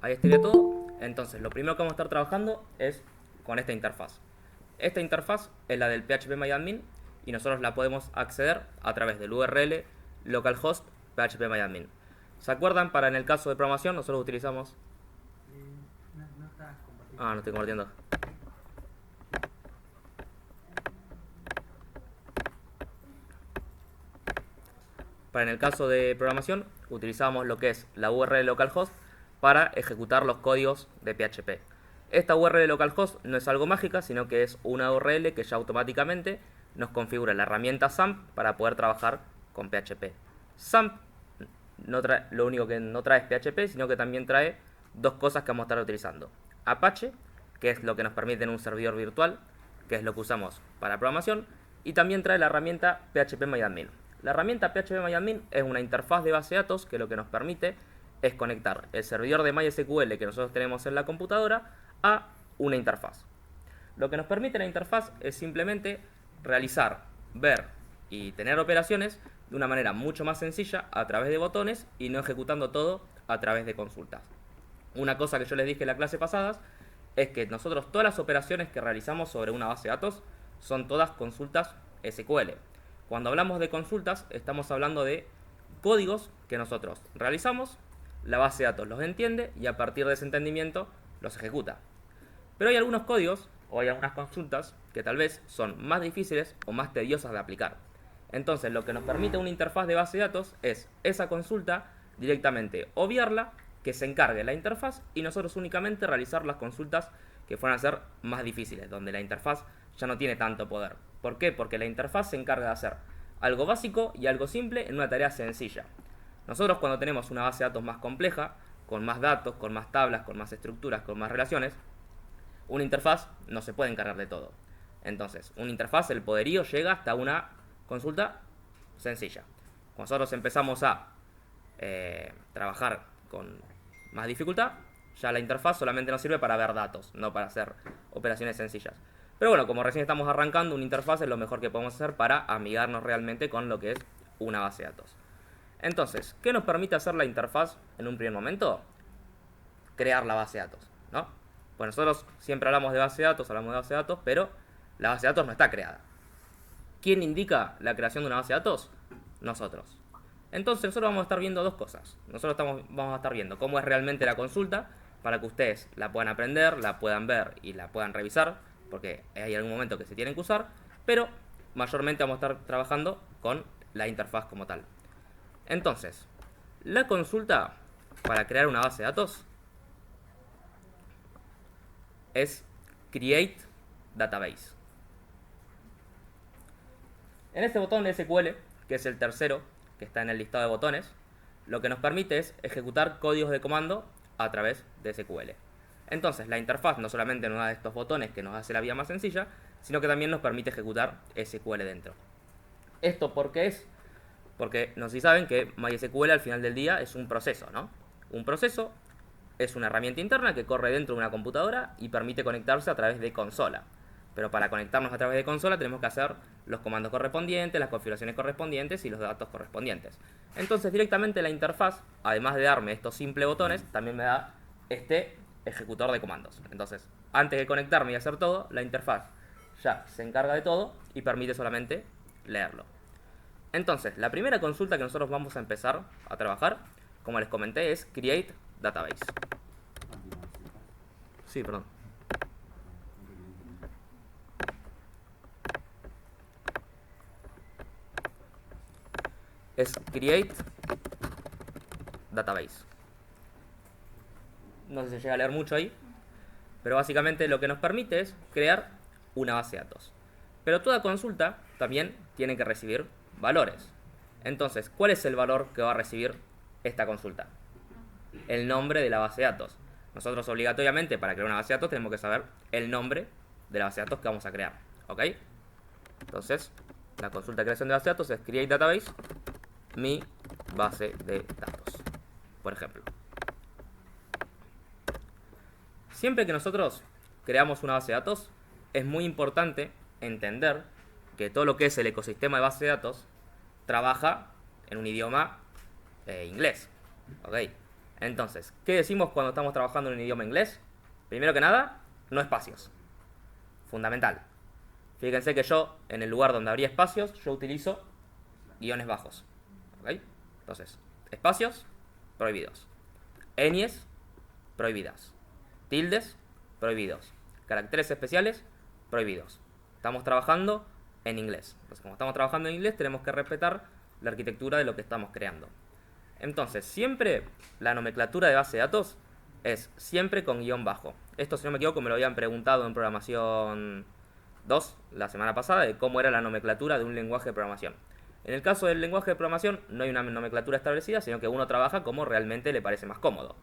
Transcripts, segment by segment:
ahí estaría todo. Entonces, lo primero que vamos a estar trabajando es con esta interfaz. Esta interfaz es la del phpMyAdmin y nosotros la podemos acceder a través del URL localhost phpMyAdmin. ¿Se acuerdan? Para en el caso de programación nosotros utilizamos... No estás compartiendo. Ah, no estoy compartiendo. Para en el caso de programación utilizamos lo que es la URL localhost para ejecutar los códigos de PHP. Esta URL localhost no es algo mágica, sino que es una URL que ya automáticamente nos configura la herramienta XAMPP para poder trabajar con PHP. XAMPP no trae, lo único que no trae es PHP, sino que también trae dos cosas que vamos a estar utilizando. Apache, que es lo que nos permite en un servidor virtual, que es lo que usamos para programación, y también trae la herramienta phpMyAdmin. La herramienta phpMyAdmin es una interfaz de base de datos que lo que nos permite es conectar el servidor de MySQL que nosotros tenemos en la computadora a una interfaz. Lo que nos permite la interfaz es simplemente realizar, ver y tener operaciones de una manera mucho más sencilla a través de botones y no ejecutando todo a través de consultas. Una cosa que yo les dije en la clase pasada es que nosotros todas las operaciones que realizamos sobre una base de datos son todas consultas SQL. Cuando hablamos de consultas estamos hablando de códigos que nosotros realizamos, la base de datos los entiende y a partir de ese entendimiento los ejecuta. Pero hay algunos códigos o hay algunas consultas que tal vez son más difíciles o más tediosas de aplicar. Entonces lo que nos permite una interfaz de base de datos es esa consulta directamente obviarla, que se encargue la interfaz y nosotros únicamente realizar las consultas que fueran a ser más difíciles, donde la interfaz ya no tiene tanto poder. ¿Por qué? Porque la interfaz se encarga de hacer algo básico y algo simple en una tarea sencilla. Nosotros cuando tenemos una base de datos más compleja, con más datos, con más tablas, con más estructuras, con más relaciones, una interfaz no se puede encargar de todo. Entonces, una interfaz, el poderío llega hasta una consulta sencilla. Cuando nosotros empezamos a trabajar con más dificultad, ya la interfaz solamente nos sirve para ver datos, no para hacer operaciones sencillas. Pero bueno, como recién estamos arrancando, una interfaz es lo mejor que podemos hacer para amigarnos realmente con lo que es una base de datos. Entonces, ¿qué nos permite hacer la interfaz en un primer momento? Crear la base de datos, ¿no? Pues nosotros siempre hablamos de base de datos, pero la base de datos no está creada. ¿Quién indica la creación de una base de datos? Nosotros. Entonces nosotros vamos a estar viendo dos cosas. Nosotros vamos a estar viendo cómo es realmente la consulta para que ustedes la puedan aprender, la puedan ver y la puedan revisar, porque hay algún momento que se tienen que usar, pero mayormente vamos a estar trabajando con la interfaz como tal. Entonces, la consulta para crear una base de datos es create database. En este botón de SQL, que es el tercero que está en el listado de botones, lo que nos permite es ejecutar códigos de comando a través de SQL. Entonces la interfaz no solamente nos da estos botones que nos hace la vida más sencilla, sino que también nos permite ejecutar SQL dentro. ¿Esto por qué es? Porque no sé si saben que MySQL al final del día es un proceso, ¿no? Un proceso es una herramienta interna que corre dentro de una computadora y permite conectarse a través de consola. Pero para conectarnos a través de consola tenemos que hacer los comandos correspondientes, las configuraciones correspondientes y los datos correspondientes. Entonces directamente la interfaz, además de darme estos simples botones, también me da este ejecutor de comandos. Entonces, antes de conectarme y hacer todo, la interfaz ya se encarga de todo y permite solamente leerlo. Entonces, la primera consulta que nosotros vamos a empezar a trabajar, como les comenté, es create database. Sí, perdón. Es create database. No sé si se llega a leer mucho ahí, pero básicamente lo que nos permite es crear una base de datos. Pero toda consulta también tiene que recibir valores. Entonces, ¿cuál es el valor que va a recibir esta consulta? El nombre de la base de datos. Nosotros obligatoriamente para crear una base de datos tenemos que saber el nombre de la base de datos que vamos a crear. ¿Ok? Entonces, la consulta de creación de base de datos es create database mi base de datos, por ejemplo. Siempre que nosotros creamos una base de datos, es muy importante entender que todo lo que es el ecosistema de base de datos trabaja en un idioma inglés. ¿Ok? Entonces, ¿qué decimos cuando estamos trabajando en un idioma inglés? Primero que nada, no espacios. Fundamental. Fíjense que yo, en el lugar donde habría espacios, yo utilizo guiones bajos. ¿Ok? Entonces, espacios, prohibidos. Ņes, prohibidas. Tildes, prohibidos. Caracteres especiales, prohibidos. Estamos trabajando en inglés. Entonces, como estamos trabajando en inglés, tenemos que respetar la arquitectura de lo que estamos creando. Entonces, siempre la nomenclatura de base de datos es siempre con guión bajo. Esto, si no me equivoco, me lo habían preguntado en programación 2 la semana pasada, de cómo era la nomenclatura de un lenguaje de programación. En el caso del lenguaje de programación no hay una nomenclatura establecida, sino que uno trabaja como realmente le parece más cómodo.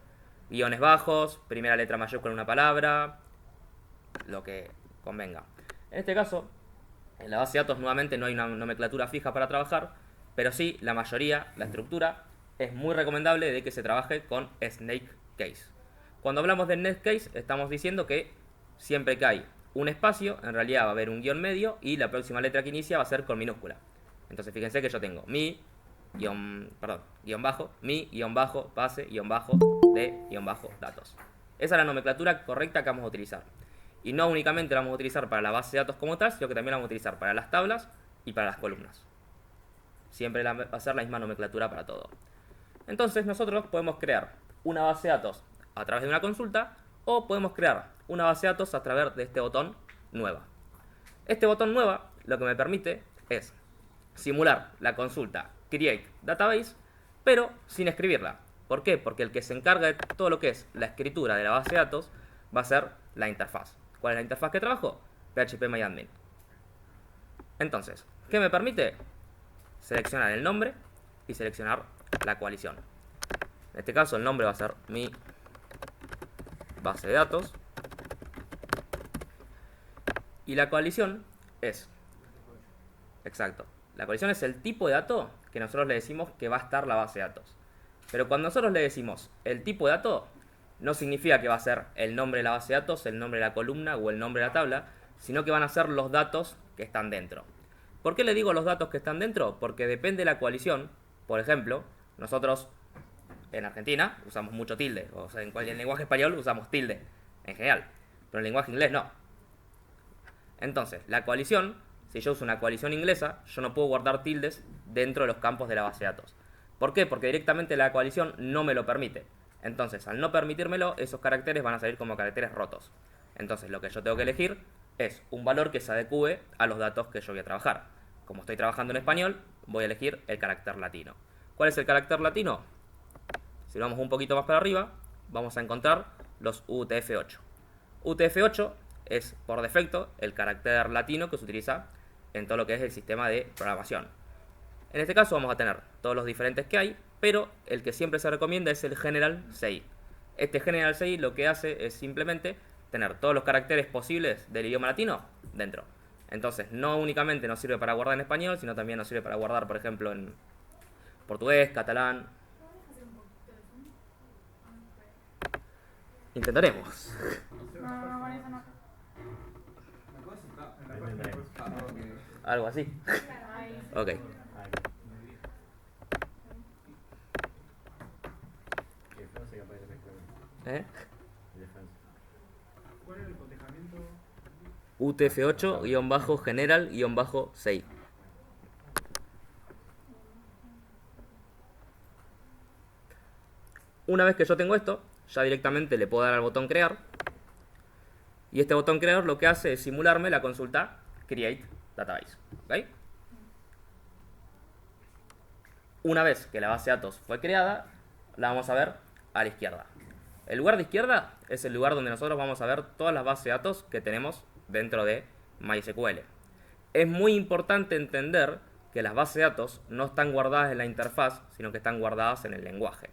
Guiones bajos, primera letra mayúscula en una palabra, lo que convenga. En este caso, en la base de datos nuevamente no hay una nomenclatura fija para trabajar, pero sí, la mayoría, la estructura, es muy recomendable de que se trabaje con snake case. Cuando hablamos de snake case, estamos diciendo que siempre que hay un espacio, en realidad va a haber un guión medio y la próxima letra que inicia va a ser con minúscula. Entonces fíjense que yo tengo guión bajo, mi, guión bajo, base, guión bajo, de, guión bajo, datos. Esa es la nomenclatura correcta que vamos a utilizar. Y no únicamente la vamos a utilizar para la base de datos como tal, sino que también la vamos a utilizar para las tablas y para las columnas. Siempre va a ser la misma nomenclatura para todo. Entonces nosotros podemos crear una base de datos a través de una consulta o podemos crear una base de datos a través de este botón nueva. Este botón nueva lo que me permite es simular la consulta Create Database, pero sin escribirla. ¿Por qué? Porque el que se encarga de todo lo que es la escritura de la base de datos va a ser la interfaz. ¿Cuál es la interfaz que trabajo? PHPMyAdmin. Entonces, ¿qué me permite? Seleccionar el nombre y seleccionar la coalición. En este caso el nombre va a ser mi base de datos. Y la coalición es... Exacto. La coalición es el tipo de dato que nosotros le decimos que va a estar la base de datos. Pero cuando nosotros le decimos el tipo de dato, no significa que va a ser el nombre de la base de datos, el nombre de la columna o el nombre de la tabla, sino que van a ser los datos que están dentro. ¿Por qué le digo los datos que están dentro? Porque depende de la coalición. Por ejemplo, nosotros en Argentina usamos mucho tilde, o sea, en el lenguaje español usamos tilde en general, pero en el lenguaje inglés no. Entonces, la coalición, si yo uso una coalición inglesa, yo no puedo guardar tildes dentro de los campos de la base de datos. ¿Por qué? Porque directamente la coalición no me lo permite. Entonces, al no permitírmelo, esos caracteres van a salir como caracteres rotos. Entonces, lo que yo tengo que elegir es un valor que se adecue a los datos que yo voy a trabajar. Como estoy trabajando en español, voy a elegir el carácter latino. ¿Cuál es el carácter latino? Si vamos un poquito más para arriba, vamos a encontrar los UTF-8. UTF-8 es, por defecto, el carácter latino que se utiliza en todo lo que es el sistema de programación. En este caso vamos a tener todos los diferentes que hay, pero el que siempre se recomienda es el General CI. Este General CI lo que hace es simplemente tener todos los caracteres posibles del idioma latino dentro. Entonces, no únicamente nos sirve para guardar en español, sino también nos sirve para guardar, por ejemplo, en portugués, catalán. Intentaremos. Algo así. Ok. ¿Cuál era el cotejamiento? UTF-8-general-6. Una vez que yo tengo esto, ya directamente le puedo dar al botón crear. Y este botón crear lo que hace es simularme la consulta Create Database. ¿Okay? Una vez que la base de datos fue creada, la vamos a ver a la izquierda. El lugar de izquierda es el lugar donde nosotros vamos a ver todas las bases de datos que tenemos dentro de MySQL. Es muy importante entender que las bases de datos no están guardadas en la interfaz, sino que están guardadas en el lenguaje.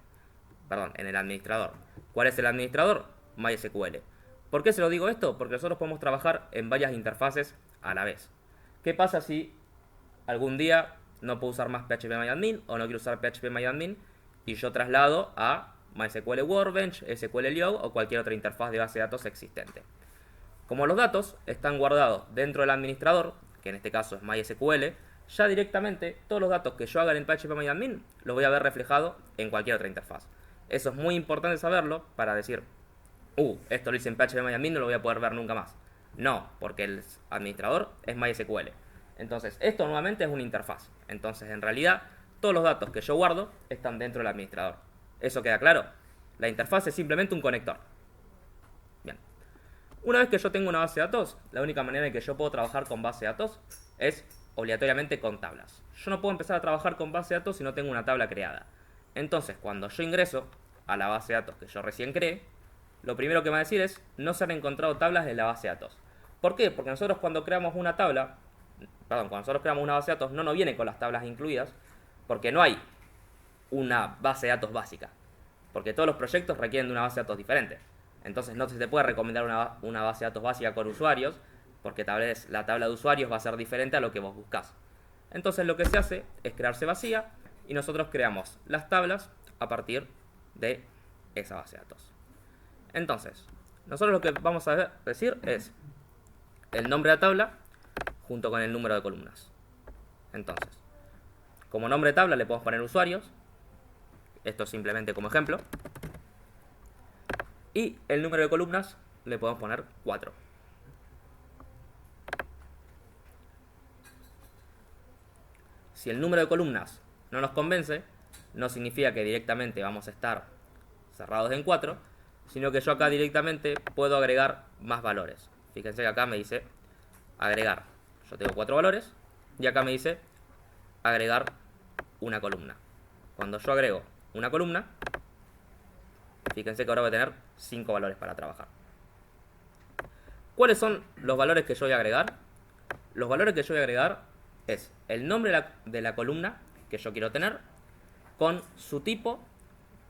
Perdón, en el administrador. ¿Cuál es el administrador? MySQL. ¿Por qué se lo digo esto? Porque nosotros podemos trabajar en varias interfaces a la vez. ¿Qué pasa si algún día no puedo usar más PHPMyAdmin o no quiero usar PHPMyAdmin y yo traslado a MySQL Workbench, SQLio o cualquier otra interfaz de base de datos existente? Como los datos están guardados dentro del administrador, que en este caso es MySQL, ya directamente todos los datos que yo haga en PHPMyAdmin los voy a ver reflejados en cualquier otra interfaz. Eso es muy importante saberlo para decir, esto lo hice en PHP no lo voy a poder ver nunca más. No, porque el administrador es MySQL. Entonces, esto nuevamente es una interfaz. Entonces, en realidad, todos los datos que yo guardo están dentro del administrador. ¿Eso queda claro? La interfaz es simplemente un conector. Bien. Una vez que yo tengo una base de datos, la única manera en que yo puedo trabajar con base de datos es obligatoriamente con tablas. Yo no puedo empezar a trabajar con base de datos si no tengo una tabla creada. Entonces, cuando yo ingreso a la base de datos que yo recién creé, lo primero que me va a decir es, no se han encontrado tablas en la base de datos. ¿Por qué? Porque nosotros cuando creamos una tabla, cuando nosotros creamos una base de datos no nos viene con las tablas incluidas, porque no hay una base de datos básica. Porque todos los proyectos requieren de una base de datos diferente. Entonces no se te puede recomendar una base de datos básica con usuarios, porque tal vez la tabla de usuarios va a ser diferente a lo que vos buscás. Entonces lo que se hace es crearse vacía y nosotros creamos las tablas a partir de esa base de datos. Entonces, nosotros lo que vamos a decir es el nombre de la tabla junto con el número de columnas. Entonces, como nombre de tabla le podemos poner usuarios. Esto simplemente como ejemplo. Y el número de columnas le podemos poner 4. Si el número de columnas no nos convence, no significa que directamente vamos a estar cerrados en 4, sino que yo acá directamente puedo agregar más valores. Fíjense que acá me dice agregar. Yo tengo 4 valores y acá me dice agregar una columna. Cuando yo agrego una columna, fíjense que ahora voy a tener 5 valores para trabajar. ¿Cuáles son los valores que yo voy a agregar? Los valores que yo voy a agregar es el nombre de la columna que yo quiero tener con su tipo,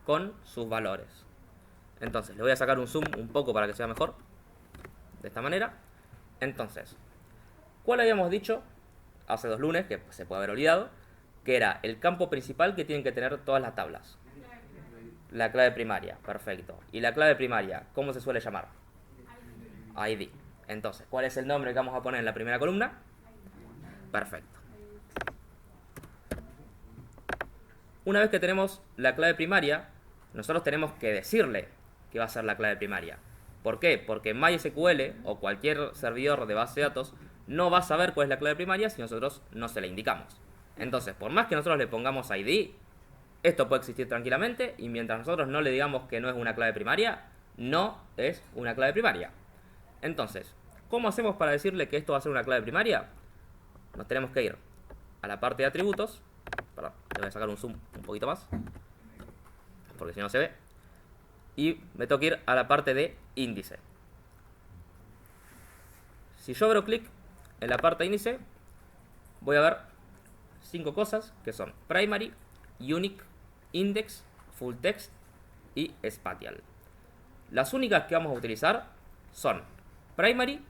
con sus valores. Entonces, le voy a sacar un zoom un poco para que sea mejor. De esta manera. Entonces, ¿cuál habíamos dicho hace 2 lunes, que se puede haber olvidado? Que era el campo principal que tienen que tener todas las tablas. La clave primaria, perfecto. ¿Y la clave primaria, cómo se suele llamar? ID. Entonces, ¿cuál es el nombre que vamos a poner en la primera columna? Perfecto. Una vez que tenemos la clave primaria, nosotros tenemos que decirle que va a ser la clave primaria. ¿Por qué? Porque MySQL o cualquier servidor de base de datos no va a saber cuál es la clave primaria si nosotros no se la indicamos. Entonces, por más que nosotros le pongamos ID, esto puede existir tranquilamente y mientras nosotros no le digamos que no es una clave primaria, no es una clave primaria. Entonces, ¿cómo hacemos para decirle que esto va a ser una clave primaria? Nos tenemos que ir a la parte de atributos. Perdón, le voy a sacar un zoom un poquito más, porque si no se ve. Y me tengo que ir a la parte de índice. Si yo abro clic en la parte de índice, voy a ver 5 cosas que son primary, unique, index, full text y spatial. Las únicas que vamos a utilizar son primary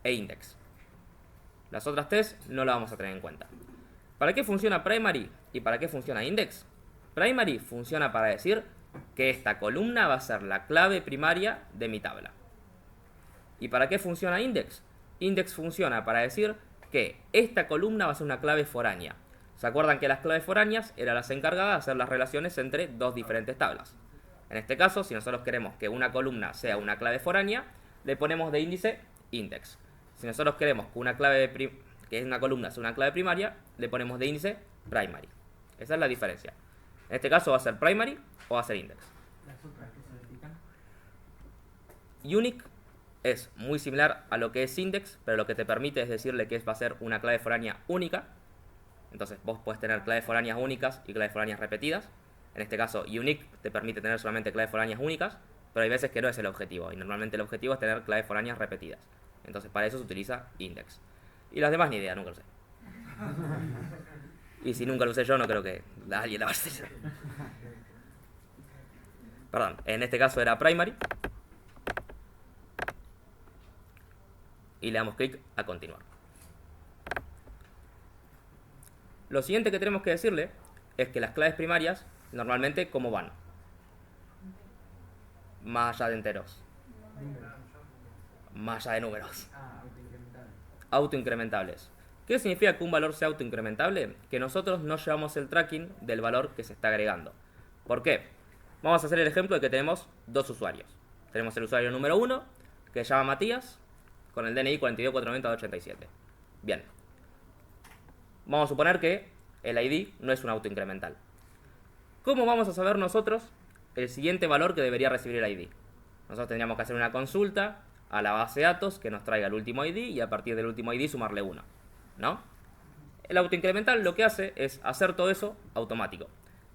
e index. Las otras 3 no las vamos a tener en cuenta. ¿Para qué funciona primary y para qué funciona index? Primary funciona para decir que esta columna va a ser la clave primaria de mi tabla. ¿Y para qué funciona index? Index funciona para decir que esta columna va a ser una clave foránea. ¿Se acuerdan que las claves foráneas eran las encargadas de hacer las relaciones entre dos diferentes tablas? En este caso, si nosotros queremos que una columna sea una clave foránea, le ponemos de índice index. Si nosotros queremos que una clave que es una columna sea una clave primaria, le ponemos de índice primary. Esa es la diferencia. En este caso va a ser primary o va a ser index. ¿Las otras qué significan? Unique es muy similar a lo que es index, pero lo que te permite es decirle que va a ser una clave foránea única. Entonces vos puedes tener claves foráneas únicas y claves foráneas repetidas. En este caso, unique te permite tener solamente claves foráneas únicas, pero hay veces que no es el objetivo. Y normalmente el objetivo es tener claves foráneas repetidas. Entonces para eso se utiliza index. Y las demás ni idea, nunca lo usé. Y si nunca lo usé yo, no creo que alguien la va a hacer. Perdón, en este caso era primary. Y le damos clic a continuar. Lo siguiente que tenemos que decirle es que las claves primarias, normalmente, ¿cómo van? Más allá de enteros. Más allá de números. Autoincrementables. ¿Qué significa que un valor sea autoincrementable? Que nosotros no llevamos el tracking del valor que se está agregando. ¿Por qué? Vamos a hacer el ejemplo de que tenemos dos usuarios. Tenemos el usuario número 1, que se llama Matías, con el DNI 42.490.87. Bien. Vamos a suponer que el ID no es un auto incremental. ¿Cómo vamos a saber nosotros el siguiente valor que debería recibir el ID? Nosotros tendríamos que hacer una consulta a la base de datos que nos traiga el último ID y a partir del último ID sumarle 1, ¿no? El auto incremental lo que hace es hacer todo eso automático.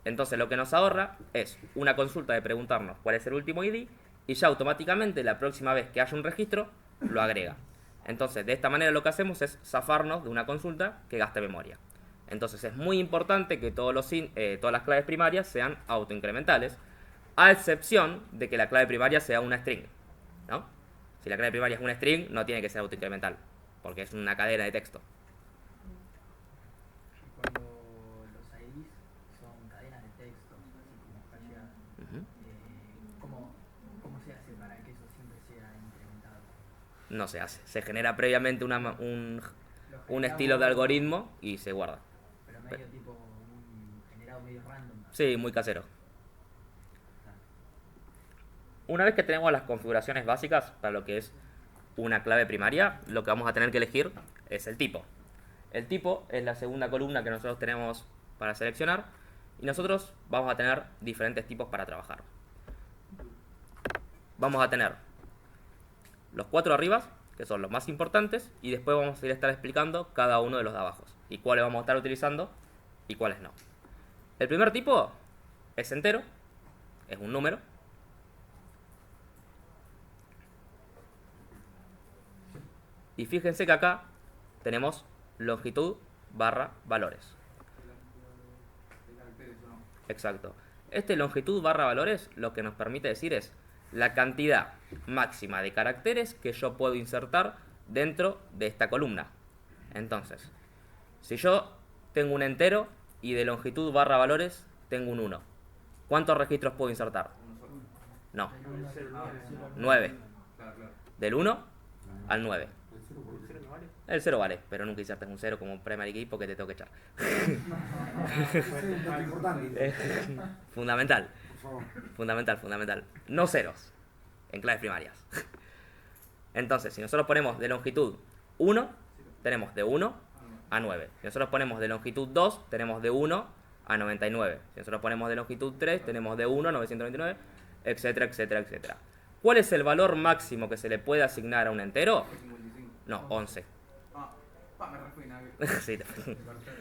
Entonces lo que nos ahorra es una consulta de preguntarnos cuál es el último ID y ya automáticamente la próxima vez que haya un registro lo agrega. Entonces de esta manera lo que hacemos es zafarnos de una consulta que gaste memoria. Entonces es muy importante que todas las claves primarias sean autoincrementales, a excepción de que la clave primaria sea una string, ¿no? Si la clave primaria es una string, no tiene que ser autoincremental, porque es una cadena de texto. Cuando los IDs son cadenas de texto, así como hasheadas, ¿cómo se hace para que eso siempre sea incrementado? No se hace. Se genera previamente un estilo de algoritmo y se guarda. Pero medio tipo un generado medio random. Sí, muy casero. Una vez que tenemos las configuraciones básicas para lo que es una clave primaria, lo que vamos a tener que elegir es el tipo. El tipo es la segunda columna que nosotros tenemos para seleccionar y nosotros vamos a tener diferentes tipos para trabajar. Vamos a tener los 4 arriba, que son los más importantes, y después vamos a ir a estar explicando cada uno de los de abajo y cuáles vamos a estar utilizando y cuáles no. El primer tipo es entero, es un número. Y fíjense que acá tenemos longitud barra valores. Exacto. Este longitud barra valores lo que nos permite decir es la cantidad máxima de caracteres que yo puedo insertar dentro de esta columna. Entonces, si yo tengo un entero y de longitud barra valores tengo un 1, ¿cuántos registros puedo insertar? No. 9. Del 1 al 9. El 0 vale, pero nunca insertes un 0 como primary key porque te tengo que echar. Fundamental. Fundamental. No ceros en claves primarias. Entonces, si nosotros ponemos de longitud 1, tenemos de 1 a 9. Si nosotros ponemos de longitud 2, tenemos de 1 a 99. Si nosotros ponemos de longitud 3, tenemos de 1 a 999, etcétera, etcétera, etcétera. ¿Cuál es el valor máximo que se le puede asignar a un entero? No, 11. Me refui, nada. Sí, el varchar.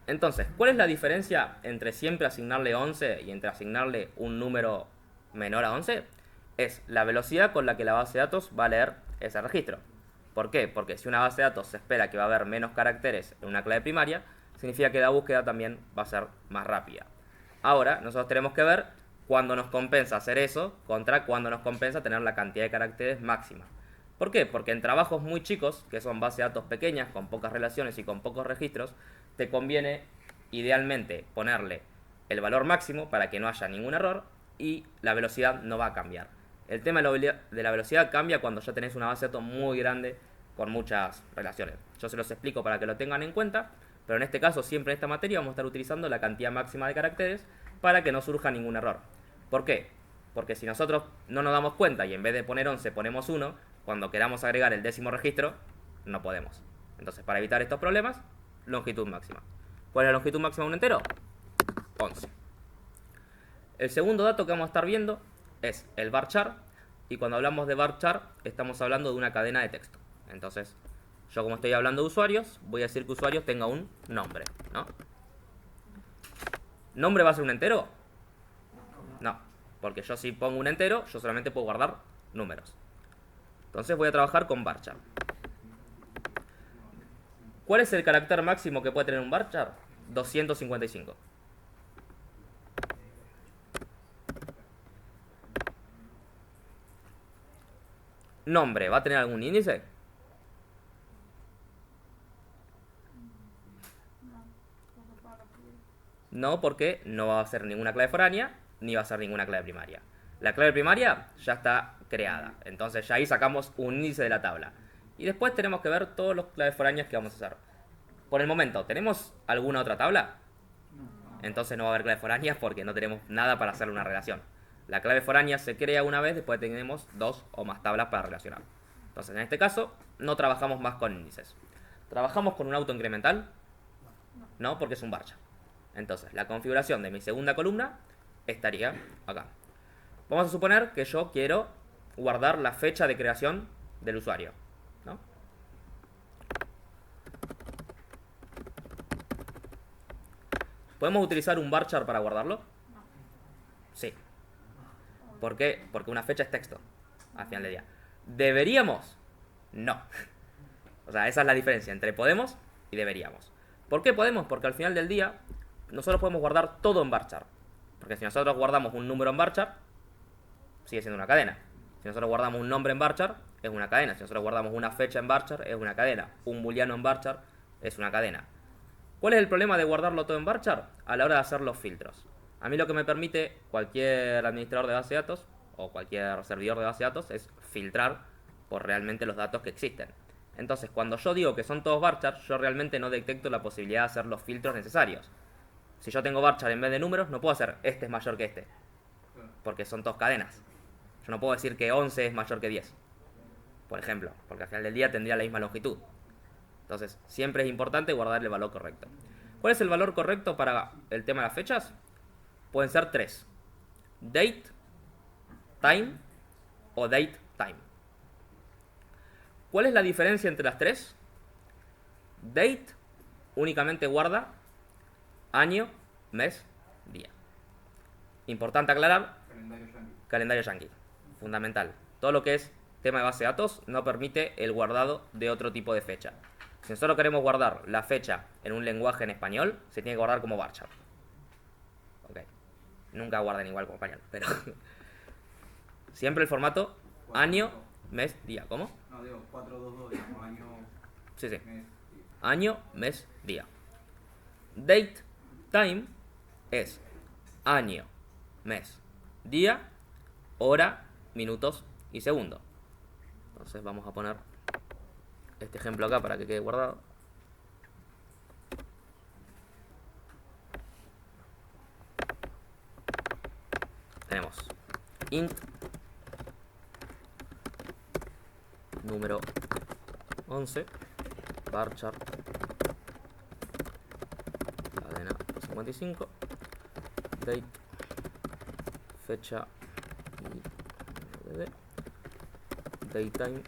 Entonces, ¿cuál es la diferencia entre siempre asignarle 11 y entre asignarle un número menor a 11? Es la velocidad con la que la base de datos va a leer ese registro. ¿Por qué? Porque si una base de datos se espera que va a haber menos caracteres en una clave primaria, significa que la búsqueda también va a ser más rápida. Ahora, nosotros tenemos que ver cuándo nos compensa hacer eso contra cuándo nos compensa tener la cantidad de caracteres máxima. ¿Por qué? Porque en trabajos muy chicos, que son bases de datos pequeñas, con pocas relaciones y con pocos registros, te conviene idealmente ponerle el valor máximo para que no haya ningún error y la velocidad no va a cambiar. El tema de la velocidad cambia cuando ya tenés una base de datos muy grande con muchas relaciones. Yo se los explico para que lo tengan en cuenta, pero en este caso, siempre en esta materia, vamos a estar utilizando la cantidad máxima de caracteres para que no surja ningún error. ¿Por qué? Porque si nosotros no nos damos cuenta y en vez de poner 11 ponemos 1, cuando queramos agregar el 10º registro, no podemos. Entonces, para evitar estos problemas, longitud máxima. ¿Cuál es la longitud máxima de un entero? 11. El segundo dato que vamos a estar viendo es el varchar, y cuando hablamos de varchar, estamos hablando de una cadena de texto. Entonces, yo como estoy hablando de usuarios, voy a decir que usuarios tenga un nombre, ¿no? ¿Nombre va a ser un entero? No, porque yo si pongo un entero, yo solamente puedo guardar números. Entonces voy a trabajar con varchar. ¿Cuál es el carácter máximo que puede tener un varchar? 255. ¿Nombre va a tener algún índice? No, porque no va a ser ninguna clave foránea, ni va a ser ninguna clave primaria. La clave primaria ya está creada, entonces ya ahí sacamos un índice de la tabla. Y después tenemos que ver todos los claves foráneas que vamos a hacer. Por el momento, ¿tenemos alguna otra tabla? entonces no va a haber claves foráneas porque no tenemos nada para hacerle una relación. La clave foránea se crea una vez, después tenemos 2 o más tablas para relacionar. Entonces, en este caso, no trabajamos más con índices. ¿Trabajamos con un auto incremental? No, porque es un varchar. Entonces, la configuración de mi segunda columna estaría acá. Vamos a suponer que yo quiero guardar la fecha de creación del usuario, ¿no? ¿Podemos utilizar un varchar para guardarlo? Sí. ¿Por qué? Porque una fecha es texto, al final del día. ¿Deberíamos? No. O sea, esa es la diferencia entre podemos y deberíamos. ¿Por qué podemos? Porque al final del día nosotros podemos guardar todo en varchar. Porque si nosotros guardamos un número en varchar, sigue siendo una cadena. Si nosotros guardamos un nombre en varchar, es una cadena. Si nosotros guardamos una fecha en varchar, es una cadena. Un booleano en varchar es una cadena. ¿Cuál es el problema de guardarlo todo en varchar? A la hora de hacer los filtros. A mí lo que me permite cualquier administrador de base de datos o cualquier servidor de base de datos es filtrar por realmente los datos que existen. Entonces, cuando yo digo que son todos varchar, yo realmente no detecto la posibilidad de hacer los filtros necesarios. Si yo tengo varchar en vez de números, no puedo hacer este es mayor que este, porque son todas cadenas. Yo no puedo decir que 11 es mayor que 10, por ejemplo, porque al final del día tendría la misma longitud. Entonces, siempre es importante guardar el valor correcto. ¿Cuál es el valor correcto para el tema de las fechas? Pueden ser 3. Date, time o date, time. ¿Cuál es la diferencia entre las tres? Date únicamente guarda año, mes, día. Importante aclarar, calendario yankee. Fundamental. Todo lo que es tema de base de datos no permite el guardado de otro tipo de fecha. Si nosotros queremos guardar la fecha en un lenguaje en español, se tiene que guardar como varchar. Ok. Nunca guarden igual como español, pero siempre el formato año, mes, día. ¿Cómo? No, digo 422, digamos, año, Sí, sí. mes, día. Año, mes, día. Date, time es año, mes, día, hora, minutos y segundo. Entonces vamos a poner este ejemplo acá para que quede guardado. Tenemos int número 11 varchar cadena 55 date fecha y datetime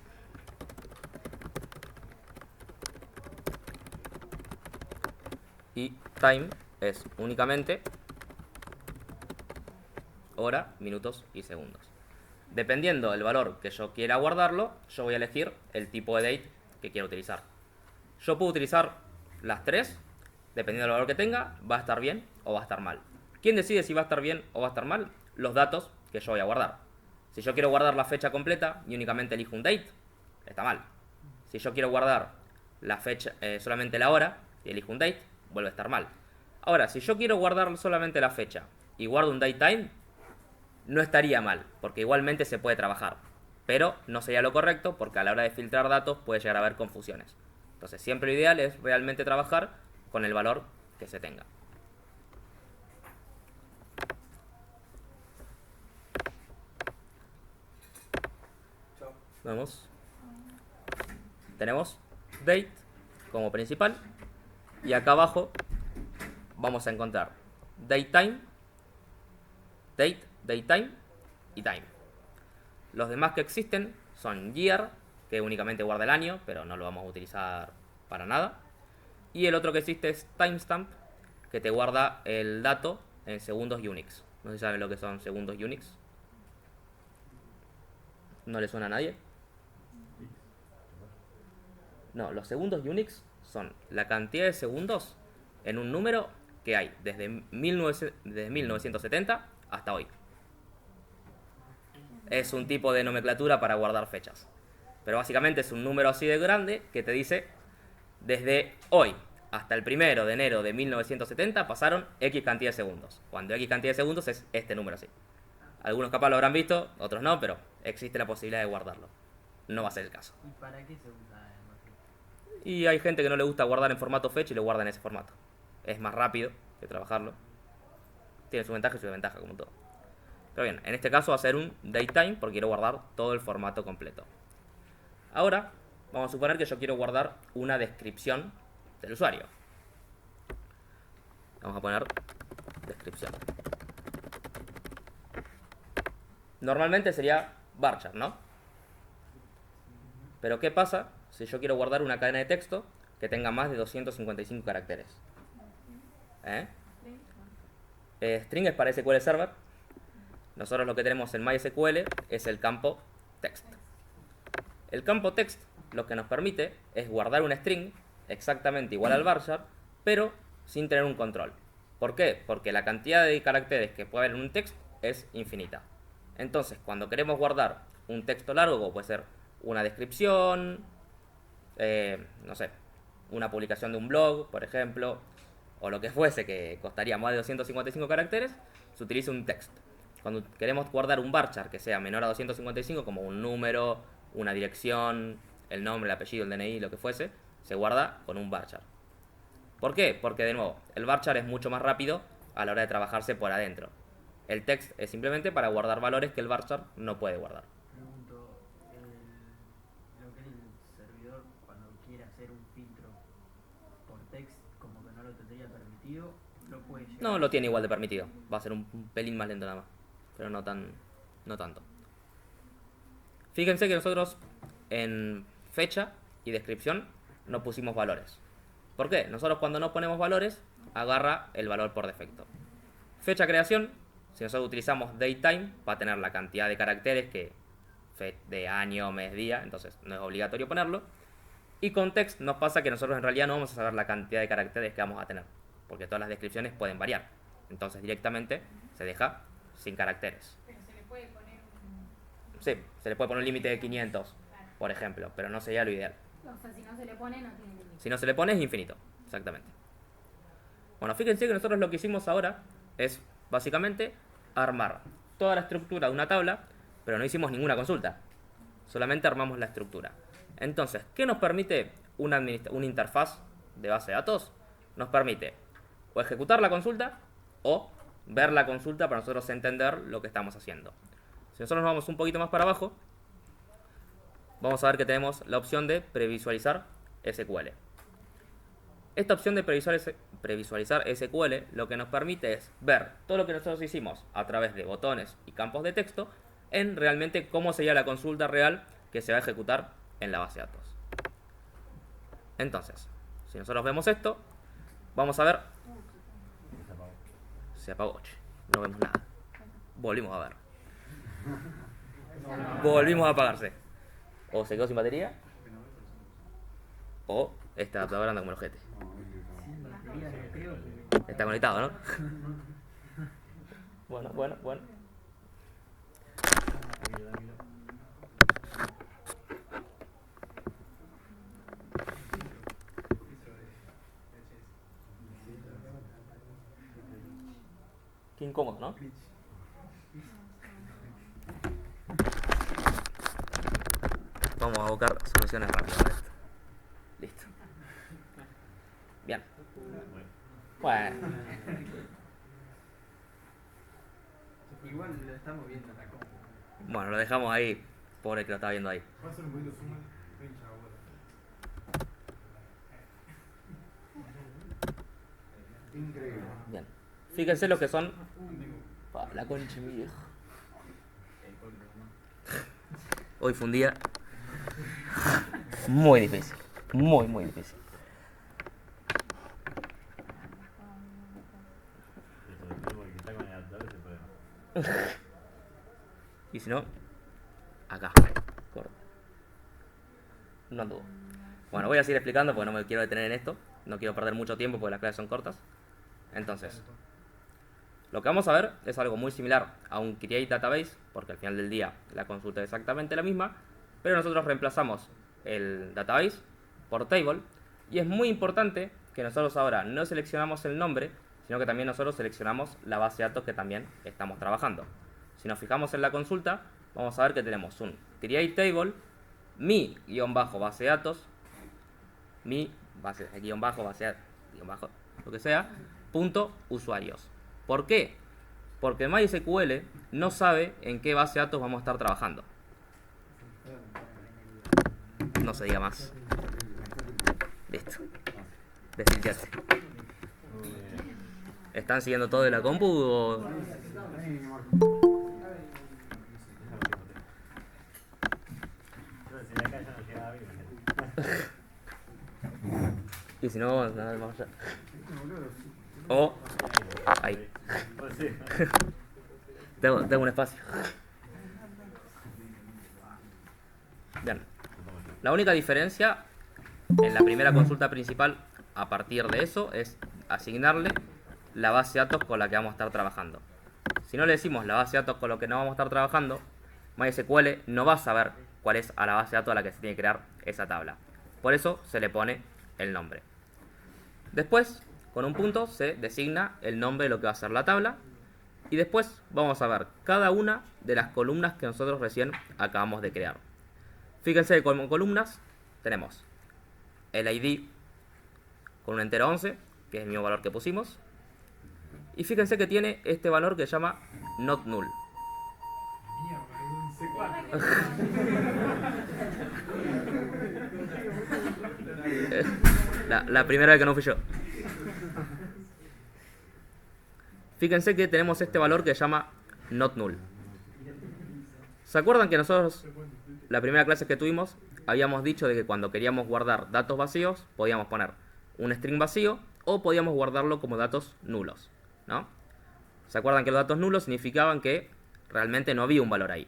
y time es únicamente hora, minutos y segundos. Dependiendo del valor que yo quiera guardarlo, yo voy a elegir el tipo de date que quiero utilizar. Yo puedo utilizar las tres, dependiendo del valor que tenga, va a estar bien o va a estar mal. ¿Quién decide si va a estar bien o va a estar mal? Los datos que yo voy a guardar. Si yo quiero guardar la fecha completa y únicamente elijo un date, está mal. Si yo quiero guardar la fecha, solamente la hora y elijo un date, vuelve a estar mal. Ahora, si yo quiero guardar solamente la fecha y guardo un datetime, no estaría mal, porque igualmente se puede trabajar. Pero no sería lo correcto, porque a la hora de filtrar datos puede llegar a haber confusiones. Entonces, siempre lo ideal es realmente trabajar con el valor que se tenga. Chao. Vamos. Tenemos date como principal. Y acá abajo vamos a encontrar datetime, date, datetime y time. Los demás que existen son year, que únicamente guarda el año, pero no lo vamos a utilizar para nada. Y el otro que existe es timestamp, que te guarda el dato en segundos Unix. No sé si saben lo que son segundos Unix. ¿No le suena a nadie? No, los segundos Unix son la cantidad de segundos en un número que hay desde 1970 hasta hoy. Es un tipo de nomenclatura para guardar fechas. Pero básicamente es un número así de grande que te dice desde hoy hasta el 1 de enero de 1970 pasaron X cantidad de segundos. Cuando X cantidad de segundos es este número así. Algunos capaz lo habrán visto, otros no, pero existe la posibilidad de guardarlo. No va a ser el caso. ¿Y para qué se usa el Mafia? Y hay gente que no le gusta guardar en formato fetch y lo guarda en ese formato. Es más rápido que trabajarlo. Tiene su ventaja y su desventaja, como todo. Pero bien, en este caso va a ser un datetime porque quiero guardar todo el formato completo. Ahora, vamos a suponer que yo quiero guardar una descripción del usuario. Vamos a poner descripción. Normalmente sería varchar, ¿no? Pero ¿qué pasa si yo quiero guardar una cadena de texto que tenga más de 255 caracteres? String es para SQL Server. Nosotros lo que tenemos en MySQL es el campo text. El campo text lo que nos permite es guardar un string exactamente igual al varchar, pero sin tener un control. ¿Por qué? Porque la cantidad de caracteres que puede haber en un text es infinita. Entonces, cuando queremos guardar un texto largo, como puede ser una descripción, no sé, una publicación de un blog, por ejemplo, o lo que fuese que costaría más de 255 caracteres, se utiliza un text. Cuando queremos guardar un varchar que sea menor a 255, como un número, una dirección, el nombre, el apellido, el DNI, lo que fuese, se guarda con un varchar. ¿Por qué? Porque, de nuevo, el varchar es mucho más rápido a la hora de trabajarse por adentro. El text es simplemente para guardar valores que el varchar no puede guardar. Pregunto, lo que es el servidor cuando quiere hacer un filtro por text, como que no lo tendría permitido, lo puede llegar. No lo tiene igual de permitido. Va a ser un pelín más lento nada más. Pero no tanto. Fíjense que nosotros en fecha y descripción no pusimos valores. ¿Por qué? Nosotros cuando no ponemos valores, agarra el valor por defecto. Fecha creación, si nosotros utilizamos datetime, va a tener la cantidad de caracteres que de año, mes, día, entonces no es obligatorio ponerlo. Y con text nos pasa que nosotros en realidad no vamos a saber la cantidad de caracteres que vamos a tener, porque todas las descripciones pueden variar. Entonces directamente se deja sin caracteres. Pero se le puede poner un... Sí, se le puede poner un límite de 500, por ejemplo, pero no sería lo ideal. O sea, si no se le pone, no tiene límite. Si no se le pone es infinito, exactamente. Bueno, fíjense que nosotros lo que hicimos ahora es básicamente armar toda la estructura de una tabla, pero no hicimos ninguna consulta. Solamente armamos la estructura. Entonces, ¿qué nos permite una interfaz de base de datos? Nos permite o ejecutar la consulta o ver la consulta para nosotros entender lo que estamos haciendo. Si nosotros nos vamos un poquito más para abajo, vamos a ver que tenemos la opción de previsualizar SQL. Esta opción de previsualizar SQL lo que nos permite es ver todo lo que nosotros hicimos a través de botones y campos de texto en realmente cómo sería la consulta real que se va a ejecutar en la base de datos. Entonces, si nosotros vemos esto, vamos a ver... Se apagó, che. No vemos nada. Volvimos a ver. Volvimos a apagarse. O se quedó sin batería, o está hablando como el ojete. Sin batería no creo que... Está conectado, ¿no? Bueno. Qué incómodo, ¿no? Vamos a buscar soluciones rápidas a esto. Listo. Bien. Bueno. Igual lo estamos viendo acá como... Bueno, lo dejamos ahí. Pobre que lo estaba viendo ahí. Va a ser un poquito zoom. Pincha, increíble. Bien. Fíjense lo que son... La concha de mi viejo. Hoy fue un día muy difícil. Muy difícil. Y si no, acá. Corta. No anduvo. Bueno, voy a seguir explicando porque no me quiero detener en esto. No quiero perder mucho tiempo porque las clases son cortas. Entonces, lo que vamos a ver es algo muy similar a un create database, porque al final del día la consulta es exactamente la misma, pero nosotros reemplazamos el database por table, y es muy importante que nosotros ahora no seleccionamos el nombre, sino que también nosotros seleccionamos la base de datos que también estamos trabajando. Si nos fijamos en la consulta, vamos a ver que tenemos un create table, mi-base de datos, mi-base, guión bajo, base de datos, guión bajo, lo que sea, punto usuarios. ¿Por qué? Porque MySQL no sabe en qué base de datos vamos a estar trabajando. No se diga más. Listo. Desfilteaste. ¿Están siguiendo todo de la compu o...? Y si no, nada más allá. O... Ahí. Tengo un espacio. Bien. La única diferencia en la primera consulta principal a partir de eso es asignarle la base de datos con la que vamos a estar trabajando. Si no le decimos la base de datos con la que no vamos a estar trabajando, MySQL no va a saber cuál es a la base de datos a la que se tiene que crear esa tabla. Por eso se le pone el nombre. Después, con un punto, se designa el nombre de lo que va a ser la tabla. Y después vamos a ver cada una de las columnas que nosotros recién acabamos de crear. Fíjense que como columnas tenemos el ID con un entero 11, que es el mismo valor que pusimos. Y fíjense que tiene este valor que se llama not null. La primera vez que no fui yo. Fíjense que tenemos este valor que se llama not null. ¿Se acuerdan que nosotros, la primera clase que tuvimos, habíamos dicho de que cuando queríamos guardar datos vacíos, podíamos poner un string vacío o podíamos guardarlo como datos nulos, ¿no? ¿Se acuerdan que los datos nulos significaban que realmente no había un valor ahí?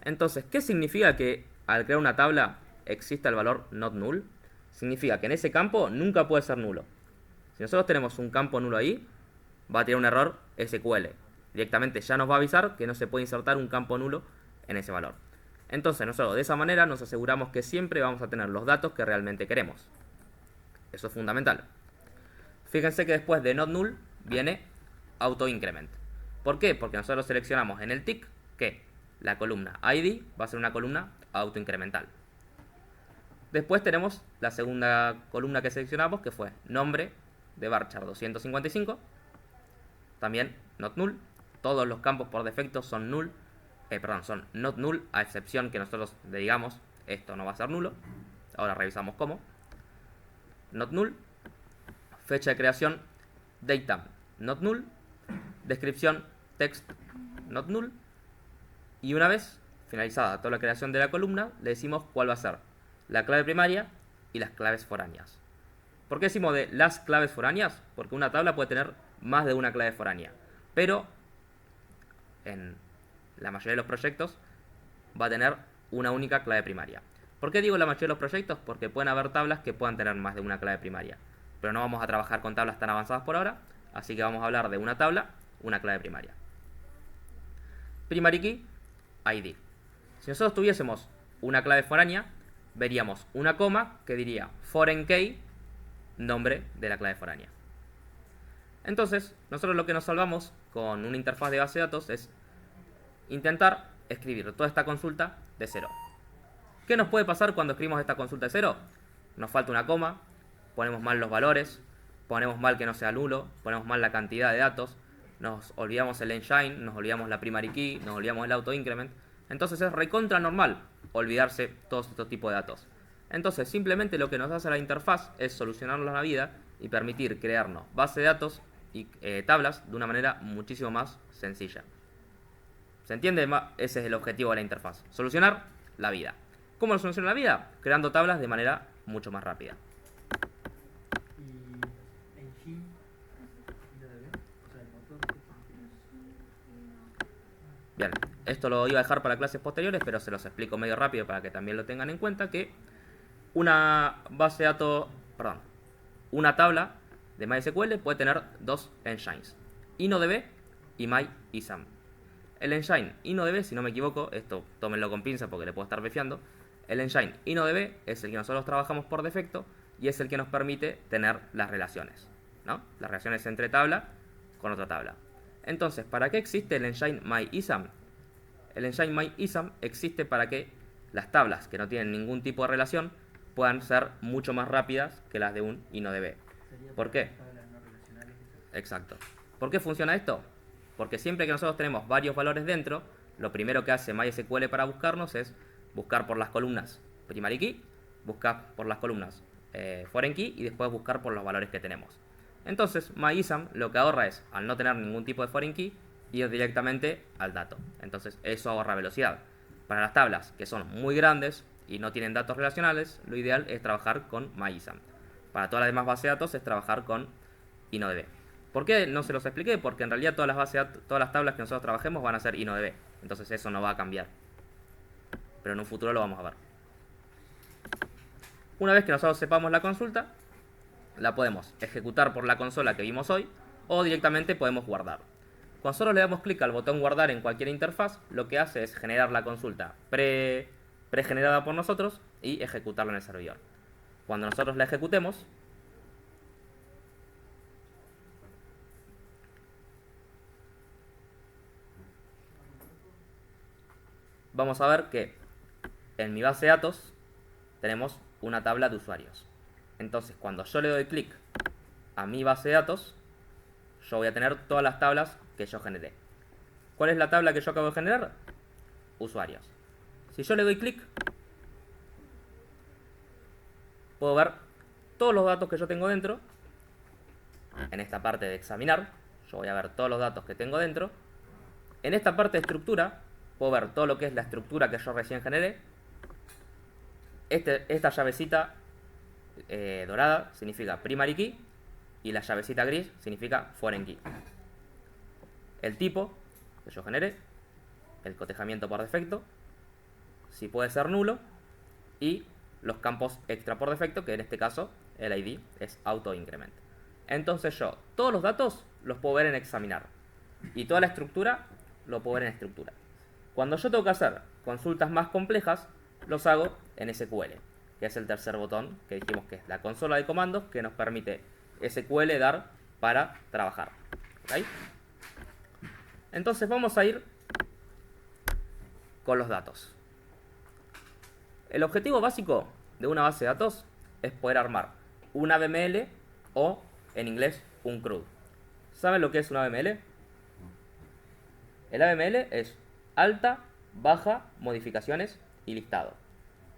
Entonces, ¿qué significa que al crear una tabla exista el valor not null? Significa que en ese campo nunca puede ser nulo. Si nosotros tenemos un campo nulo ahí, va a tener un error SQL. Directamente ya nos va a avisar que no se puede insertar un campo nulo en ese valor. Entonces nosotros de esa manera nos aseguramos que siempre vamos a tener los datos que realmente queremos. Eso es fundamental. Fíjense que después de not null viene autoincrement. ¿Por qué? Porque nosotros seleccionamos en el tick que la columna ID va a ser una columna autoincremental. Después tenemos la segunda columna que seleccionamos, que fue nombre de varchar 255. También not null. Todos los campos por defecto son null. Son not null, a excepción que nosotros le digamos esto no va a ser nulo. Ahora revisamos cómo. Not null. Fecha de creación datetime not null. Descripción text not null. Y una vez finalizada toda la creación de la columna, le decimos cuál va a ser la clave primaria y las claves foráneas. ¿Por qué decimos de las claves foráneas? Porque una tabla puede tener más de una clave foránea, pero en la mayoría de los proyectos va a tener una única clave primaria. ¿Por qué digo la mayoría de los proyectos? Porque pueden haber tablas que puedan tener más de una clave primaria, pero no vamos a trabajar con tablas tan avanzadas por ahora, así que vamos a hablar de una tabla, una clave primaria. Primary key, ID. Si nosotros tuviésemos una clave foránea, veríamos una coma que diría foreign key, nombre de la clave foránea. Entonces, nosotros lo que nos salvamos con una interfaz de base de datos es intentar escribir toda esta consulta de cero. ¿Qué nos puede pasar cuando escribimos esta consulta de cero? Nos falta una coma, ponemos mal los valores, ponemos mal que no sea nulo, ponemos mal la cantidad de datos, nos olvidamos el engine, nos olvidamos la primary key, nos olvidamos el autoincrement. Entonces es recontra normal olvidarse todos estos tipos de datos. Entonces simplemente lo que nos hace la interfaz es solucionarnos la vida y permitir crearnos base de datos y tablas de una manera muchísimo más sencilla. ¿Se entiende? Ese es el objetivo de la interfaz. Solucionar la vida. ¿Cómo lo soluciona la vida? Creando tablas de manera mucho más rápida. Y engine, o sea, el motor que Bien, esto lo iba a dejar para clases posteriores, pero se los explico medio rápido para que también lo tengan en cuenta, que una base de datos, una tabla de MySQL puede tener dos engines, InnoDB y MyISAM. El engine InnoDB, si no me equivoco, esto tómenlo con pinza porque le puedo estar befiando, el engine InnoDB es el que nosotros trabajamos por defecto y es el que nos permite tener las relaciones, ¿no? Las relaciones entre tabla con otra tabla. Entonces, ¿para qué existe el engine MyISAM? El engine MyISAM existe para que las tablas que no tienen ningún tipo de relación puedan ser mucho más rápidas que las de un InnoDB. ¿Por qué? Exacto. ¿Por qué funciona esto? Porque siempre que nosotros tenemos varios valores dentro, lo primero que hace MySQL para buscarnos es buscar por las columnas primary key, buscar por las columnas foreign key y después buscar por los valores que tenemos. Entonces MyISAM lo que ahorra es, al no tener ningún tipo de foreign key, ir directamente al dato. Entonces eso ahorra velocidad. Para las tablas que son muy grandes y no tienen datos relacionales, lo ideal es trabajar con MyISAM. Para todas las demás bases de datos es trabajar con InnoDB. ¿Por qué no se los expliqué? Porque en realidad todas las tablas que nosotros trabajemos van a ser InnoDB. Entonces eso no va a cambiar. Pero en un futuro lo vamos a ver. Una vez que nosotros sepamos la consulta, la podemos ejecutar por la consola que vimos hoy o directamente podemos guardar. Cuando nosotros le damos clic al botón guardar en cualquier interfaz, lo que hace es generar la consulta pregenerada por nosotros y ejecutarla en el servidor. Cuando nosotros la ejecutemos, vamos a ver que en mi base de datos tenemos una tabla de usuarios. Entonces, cuando yo le doy clic a mi base de datos, yo voy a tener todas las tablas que yo generé. ¿Cuál es la tabla que yo acabo de generar? Usuarios. Si yo le doy clic, puedo ver todos los datos que yo tengo dentro. En esta parte de examinar, yo voy a ver todos los datos que tengo dentro. En esta parte de estructura, puedo ver todo lo que es la estructura que yo recién generé. Esta llavecita dorada significa primary key y la llavecita gris significa foreign key. El tipo que yo generé, el cotejamiento por defecto, si puede ser nulo, y los campos extra por defecto, que en este caso el ID es auto increment. Entonces yo todos los datos los puedo ver en examinar y toda la estructura lo puedo ver en estructura. Cuando yo tengo que hacer consultas más complejas, los hago en SQL, que es el tercer botón que dijimos que es la consola de comandos que nos permite SQL dar para trabajar. ¿Okay? Entonces vamos a ir con los datos. El objetivo básico de una base de datos es poder armar un ABML o, en inglés, un CRUD. ¿Saben lo que es un ABML? El ABML es alta, baja, modificaciones y listado.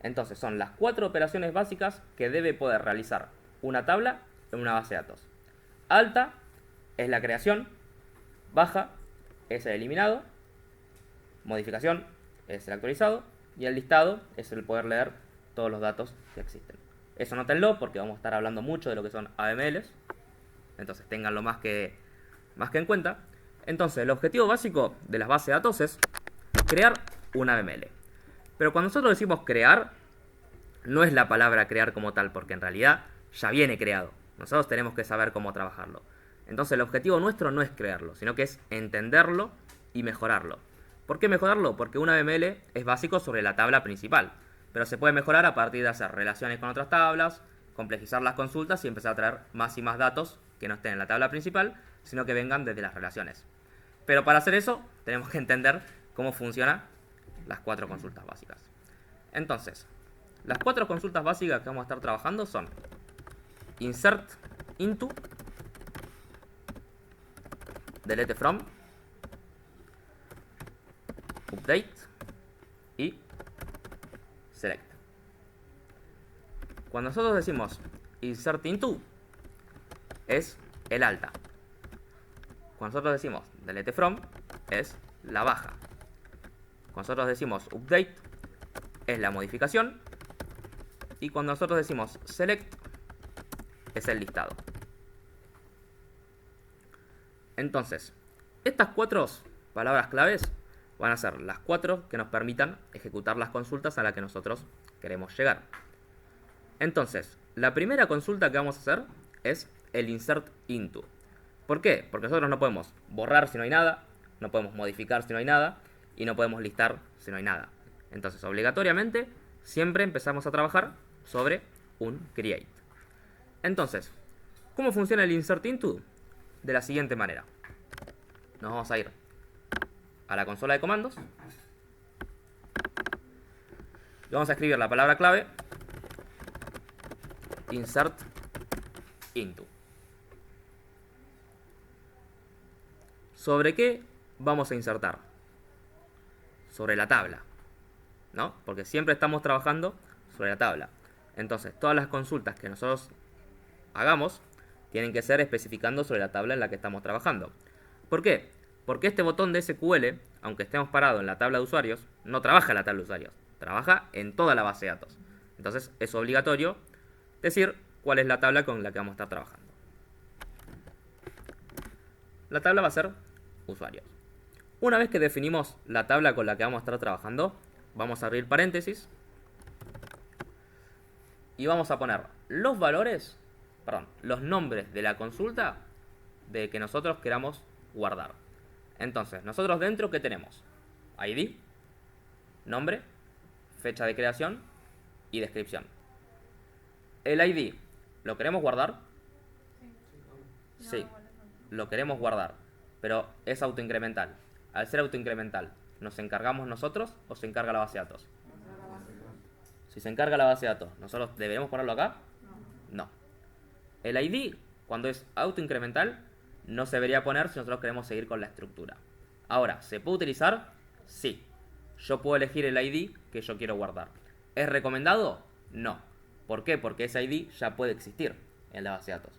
Entonces son las 4 operaciones básicas que debe poder realizar una tabla en una base de datos. Alta es la creación, baja es el eliminado, modificación es el actualizado y el listado es el poder leer todos los datos que existen. Eso nótenlo porque vamos a estar hablando mucho de lo que son ABMLs, entonces ténganlo más que en cuenta. Entonces el objetivo básico de las bases de datos es crear un ABML. Pero cuando nosotros decimos crear, no es la palabra crear como tal, porque en realidad ya viene creado. Nosotros tenemos que saber cómo trabajarlo. Entonces el objetivo nuestro no es crearlo, sino que es entenderlo y mejorarlo. ¿Por qué mejorarlo? Porque un ABML es básico sobre la tabla principal, pero se puede mejorar a partir de hacer relaciones con otras tablas, complejizar las consultas y empezar a traer más y más datos que no estén en la tabla principal, sino que vengan desde las relaciones. Pero para hacer eso tenemos que entender cómo funcionan las 4 consultas básicas. Entonces, las 4 consultas básicas que vamos a estar trabajando son insert into, delete from, update y select. Cuando nosotros decimos insert into, es el alta. Cuando nosotros decimos delete from, es la baja. Cuando nosotros decimos update, es la modificación. Y cuando nosotros decimos select, es el listado. Entonces, estas 4 palabras claves van a ser las 4 que nos permitan ejecutar las consultas a las que nosotros queremos llegar. Entonces, la primera consulta que vamos a hacer es el insert into. ¿Por qué? Porque nosotros no podemos borrar si no hay nada, no podemos modificar si no hay nada y no podemos listar si no hay nada. Entonces, obligatoriamente, siempre empezamos a trabajar sobre un create. Entonces, ¿cómo funciona el insert into? De la siguiente manera. Nos vamos a ir a la consola de comandos y vamos a escribir la palabra clave insert into. ¿Sobre qué vamos a insertar? Sobre la tabla, ¿no? Porque siempre estamos trabajando sobre la tabla. Entonces, todas las consultas que nosotros hagamos tienen que ser especificando sobre la tabla en la que estamos trabajando. ¿Por qué? Porque este botón de SQL, aunque estemos parados en la tabla de usuarios, no trabaja en la tabla de usuarios, trabaja en toda la base de datos. Entonces, es obligatorio decir cuál es la tabla con la que vamos a estar trabajando. La tabla va a ser usuarios. Una vez que definimos la tabla con la que vamos a estar trabajando, vamos a abrir paréntesis y vamos a poner los valores, los nombres de la consulta de que nosotros queramos guardar. Entonces, nosotros dentro, ¿qué tenemos? ID, nombre, fecha de creación y descripción. El ID, ¿lo queremos guardar? Sí, lo queremos guardar, pero es autoincremental. Al ser autoincremental, ¿nos encargamos nosotros o se encarga la base de datos? Si se encarga la base de datos, ¿nosotros deberemos ponerlo acá? No. El ID, cuando es autoincremental, no se debería poner si nosotros queremos seguir con la estructura. Ahora, ¿se puede utilizar? Sí. Yo puedo elegir el ID que yo quiero guardar. ¿Es recomendado? No. ¿Por qué? Porque ese ID ya puede existir en la base de datos.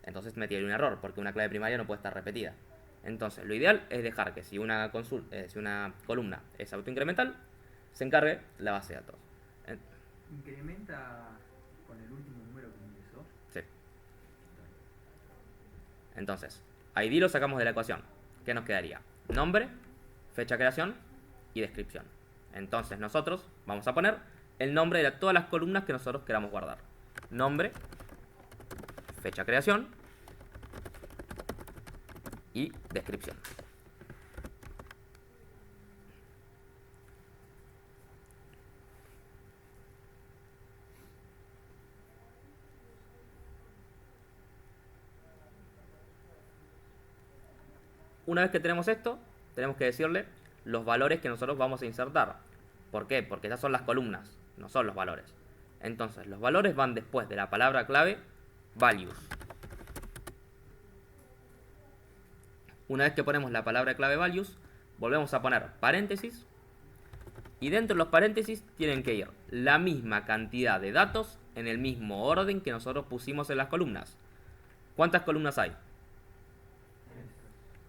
Entonces me tiene un error, porque una clave primaria no puede estar repetida. Entonces, lo ideal es dejar que si una columna es autoincremental, se encargue la base de datos. ¿Incrementa con el último número que ingresó? Sí. Entonces, ID lo sacamos de la ecuación. ¿Qué nos quedaría? Nombre, fecha de creación y descripción. Entonces, nosotros vamos a poner el nombre de todas las columnas que nosotros queramos guardar. Nombre, fecha de creación y descripción. Una vez que tenemos esto, tenemos que decirle los valores que nosotros vamos a insertar. ¿Por qué? Porque esas son las columnas, no son los valores. Entonces, los valores van después de la palabra clave values. Una vez que ponemos la palabra clave values, volvemos a poner paréntesis. Y dentro de los paréntesis tienen que ir la misma cantidad de datos en el mismo orden que nosotros pusimos en las columnas. ¿Cuántas columnas hay?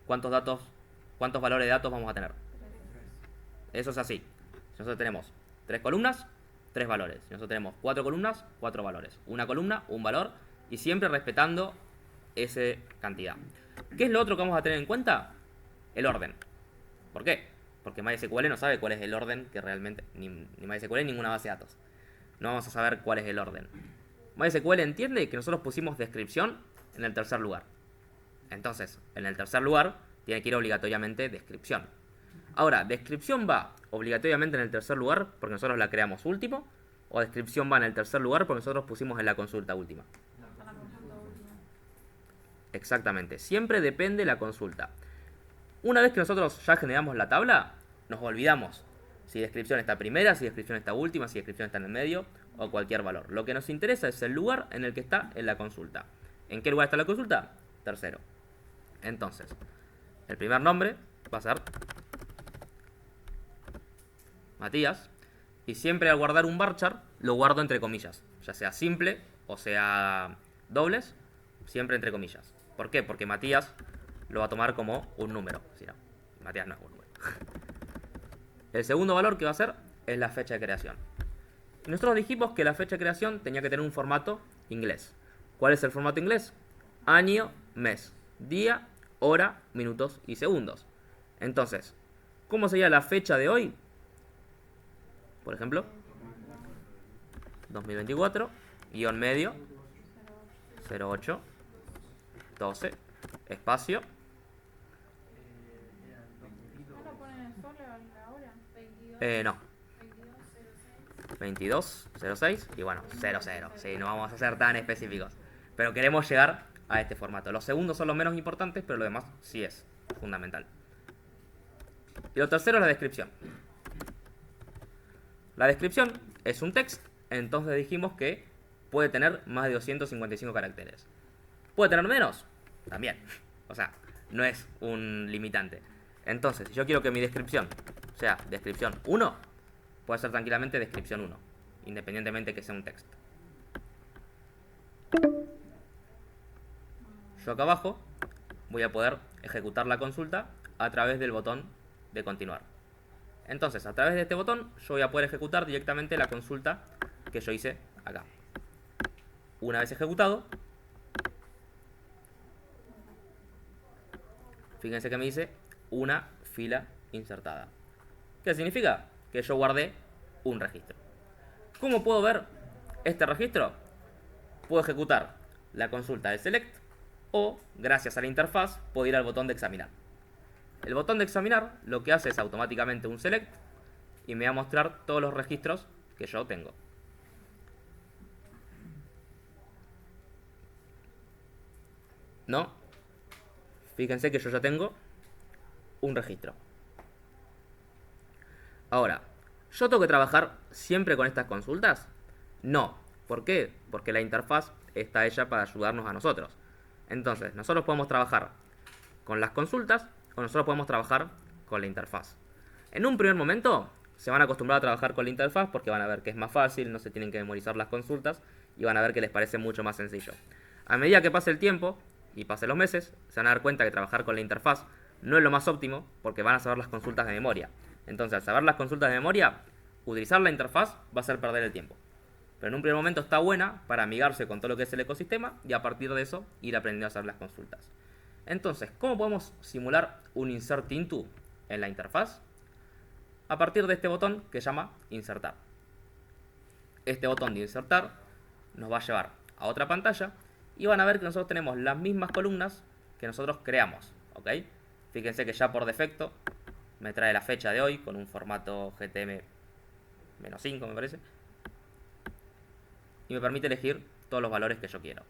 ¿Cuántos valores de datos vamos a tener? Eso es así. Si nosotros tenemos 3 columnas, 3 valores. Si nosotros tenemos 4 columnas, 4 valores. Una columna, un valor, y siempre respetando esa cantidad. ¿Qué es lo otro que vamos a tener en cuenta? El orden. ¿Por qué? Porque MySQL no sabe cuál es el orden que realmente... Ni MySQL ni ninguna base de datos. No vamos a saber cuál es el orden. MySQL entiende que nosotros pusimos descripción en el tercer lugar. Entonces, en el tercer lugar tiene que ir obligatoriamente descripción. Ahora, ¿descripción va obligatoriamente en el tercer lugar porque nosotros la creamos último? ¿O descripción va en el tercer lugar porque nosotros pusimos en la consulta última? Exactamente, siempre depende de la consulta. Una vez que nosotros ya generamos la tabla, nos olvidamos si descripción está primera, si descripción está última, si descripción está en el medio o cualquier valor. Lo que nos interesa es el lugar en el que está en la consulta. ¿En qué lugar está la consulta? Tercero. Entonces, el primer nombre va a ser Matías. Y siempre al guardar un varchar, lo guardo entre comillas. Ya sea simple o sea dobles, siempre entre comillas. ¿Por qué? Porque Matías lo va a tomar como un número. Si no, Matías no es un número. El segundo valor que va a ser es la fecha de creación. Y nosotros dijimos que la fecha de creación tenía que tener un formato inglés. ¿Cuál es el formato inglés? Año, mes, día, hora, minutos y segundos. Entonces, ¿cómo sería la fecha de hoy? Por ejemplo, 2024, guión medio, 08, 12, espacio. ¿No lo ponen en solo la hora? 22. No. 22, 06 y bueno, 00. Sí, no vamos a ser tan específicos. Pero queremos llegar a este formato. Los segundos son los menos importantes, pero lo demás sí es fundamental. Y lo tercero es la descripción. La descripción es un text, entonces dijimos que puede tener más de 255 caracteres. ¿Puede tener menos? También. O sea, no es un limitante. Entonces, si yo quiero que mi descripción sea descripción 1, puede ser tranquilamente descripción 1, independientemente que sea un texto. Yo acá abajo voy a poder ejecutar la consulta a través del botón de continuar. Entonces, a través de este botón, yo voy a poder ejecutar directamente la consulta que yo hice acá. Una vez ejecutado, fíjense que me dice una fila insertada. ¿Qué significa? Que yo guardé un registro. ¿Cómo puedo ver este registro? Puedo ejecutar la consulta de select o, gracias a la interfaz, puedo ir al botón de examinar. El botón de examinar lo que hace es automáticamente un select y me va a mostrar todos los registros que yo tengo. ¿No? Fíjense que yo ya tengo un registro. Ahora, ¿yo tengo que trabajar siempre con estas consultas? No. ¿Por qué? Porque la interfaz está hecha para ayudarnos a nosotros. Entonces, nosotros podemos trabajar con las consultas o nosotros podemos trabajar con la interfaz. En un primer momento se van a acostumbrar a trabajar con la interfaz porque van a ver que es más fácil, no se tienen que memorizar las consultas y van a ver que les parece mucho más sencillo. A medida que pase el tiempo y pasen los meses, se van a dar cuenta que trabajar con la interfaz no es lo más óptimo porque van a saber las consultas de memoria. Entonces, al saber las consultas de memoria, utilizar la interfaz va a ser perder el tiempo. Pero en un primer momento está buena para amigarse con todo lo que es el ecosistema y a partir de eso ir aprendiendo a hacer las consultas. Entonces, ¿cómo podemos simular un insert into en la interfaz? A partir de este botón que se llama insertar. Este botón de insertar nos va a llevar a otra pantalla y van a ver que nosotros tenemos las mismas columnas que nosotros creamos, ¿ok? Fíjense que ya por defecto me trae la fecha de hoy con un formato GTM-5 me parece. Y me permite elegir todos los valores que yo quiero.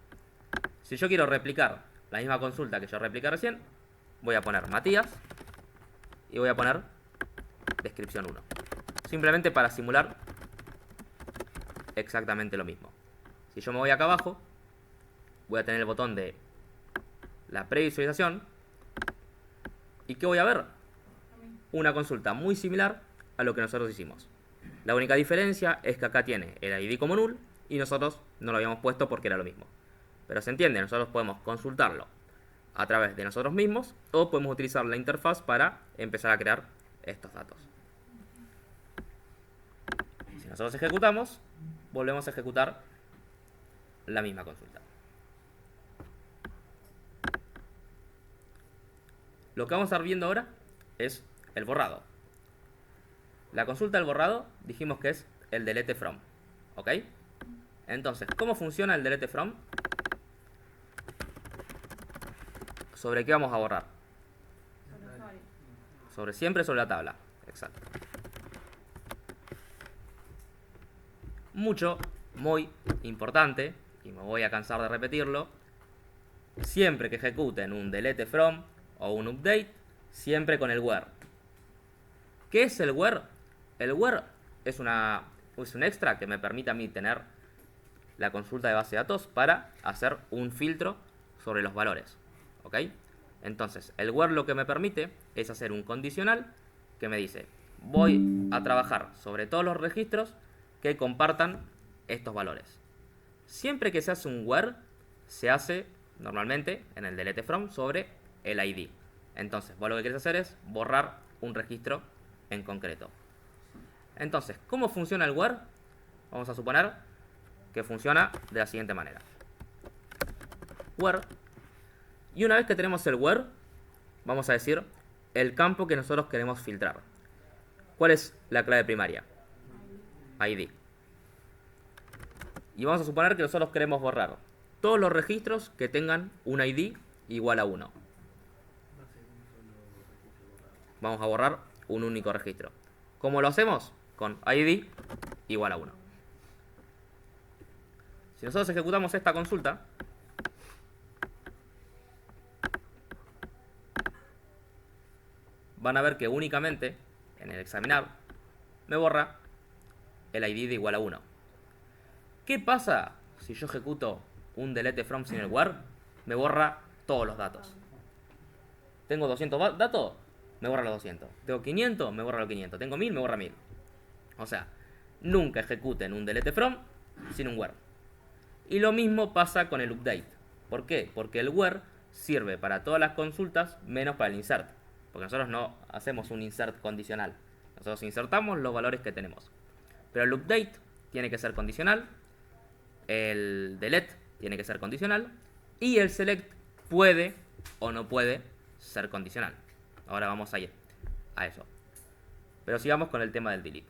Si yo quiero replicar la misma consulta que yo repliqué recién, voy a poner Matías y voy a poner descripción 1. Simplemente para simular exactamente lo mismo. Si yo me voy acá abajo, voy a tener el botón de la previsualización. ¿Y qué voy a ver? Una consulta muy similar a lo que nosotros hicimos. La única diferencia es que acá tiene el ID como null y nosotros no lo habíamos puesto porque era lo mismo. Pero se entiende, nosotros podemos consultarlo a través de nosotros mismos o podemos utilizar la interfaz para empezar a crear estos datos. Si nosotros ejecutamos, volvemos a ejecutar la misma consulta. Lo que vamos a estar viendo ahora es el borrado. La consulta del borrado dijimos que es el delete from, ¿ok? Entonces, ¿cómo funciona el delete from? ¿Sobre qué vamos a borrar? Siempre sobre la tabla. Exacto. Muy importante, y me voy a cansar de repetirlo, siempre que ejecuten un delete from o un update, siempre con el where. ¿Qué es el where? El where es un extra que me permite a mí tener la consulta de base de datos para hacer un filtro sobre los valores, ¿ok? Entonces, el where lo que me permite es hacer un condicional que me dice, voy a trabajar sobre todos los registros que compartan estos valores. Siempre que se hace un where, se hace normalmente en el delete from sobre el ID. Entonces, vos lo que querés hacer es borrar un registro en concreto. Entonces, ¿cómo funciona el where? Vamos a suponer que funciona de la siguiente manera. Where. Y una vez que tenemos el where, vamos a decir el campo que nosotros queremos filtrar. ¿Cuál es la clave primaria? ID. Y vamos a suponer que nosotros queremos borrar todos los registros que tengan un ID igual a 1. Vamos a borrar un único registro. ¿Cómo lo hacemos? Con ID igual a 1. Si nosotros ejecutamos esta consulta, van a ver que únicamente en el examinar me borra el ID de igual a 1. ¿Qué pasa si yo ejecuto un delete from sin el where? Me borra todos los datos. ¿Tengo 200 datos? me borra los 200. Tengo 500, me borra los 500. Tengo 1000, me borra 1000. O sea, nunca ejecuten un delete from sin un where. Y lo mismo pasa con el update. ¿Por qué? Porque el where sirve para todas las consultas menos para el insert. Porque nosotros no hacemos un insert condicional. Nosotros insertamos los valores que tenemos. Pero el update tiene que ser condicional. El delete tiene que ser condicional. Y el select puede o no puede ser condicional. Ahora vamos a ir a eso. Pero sigamos con el tema del delete.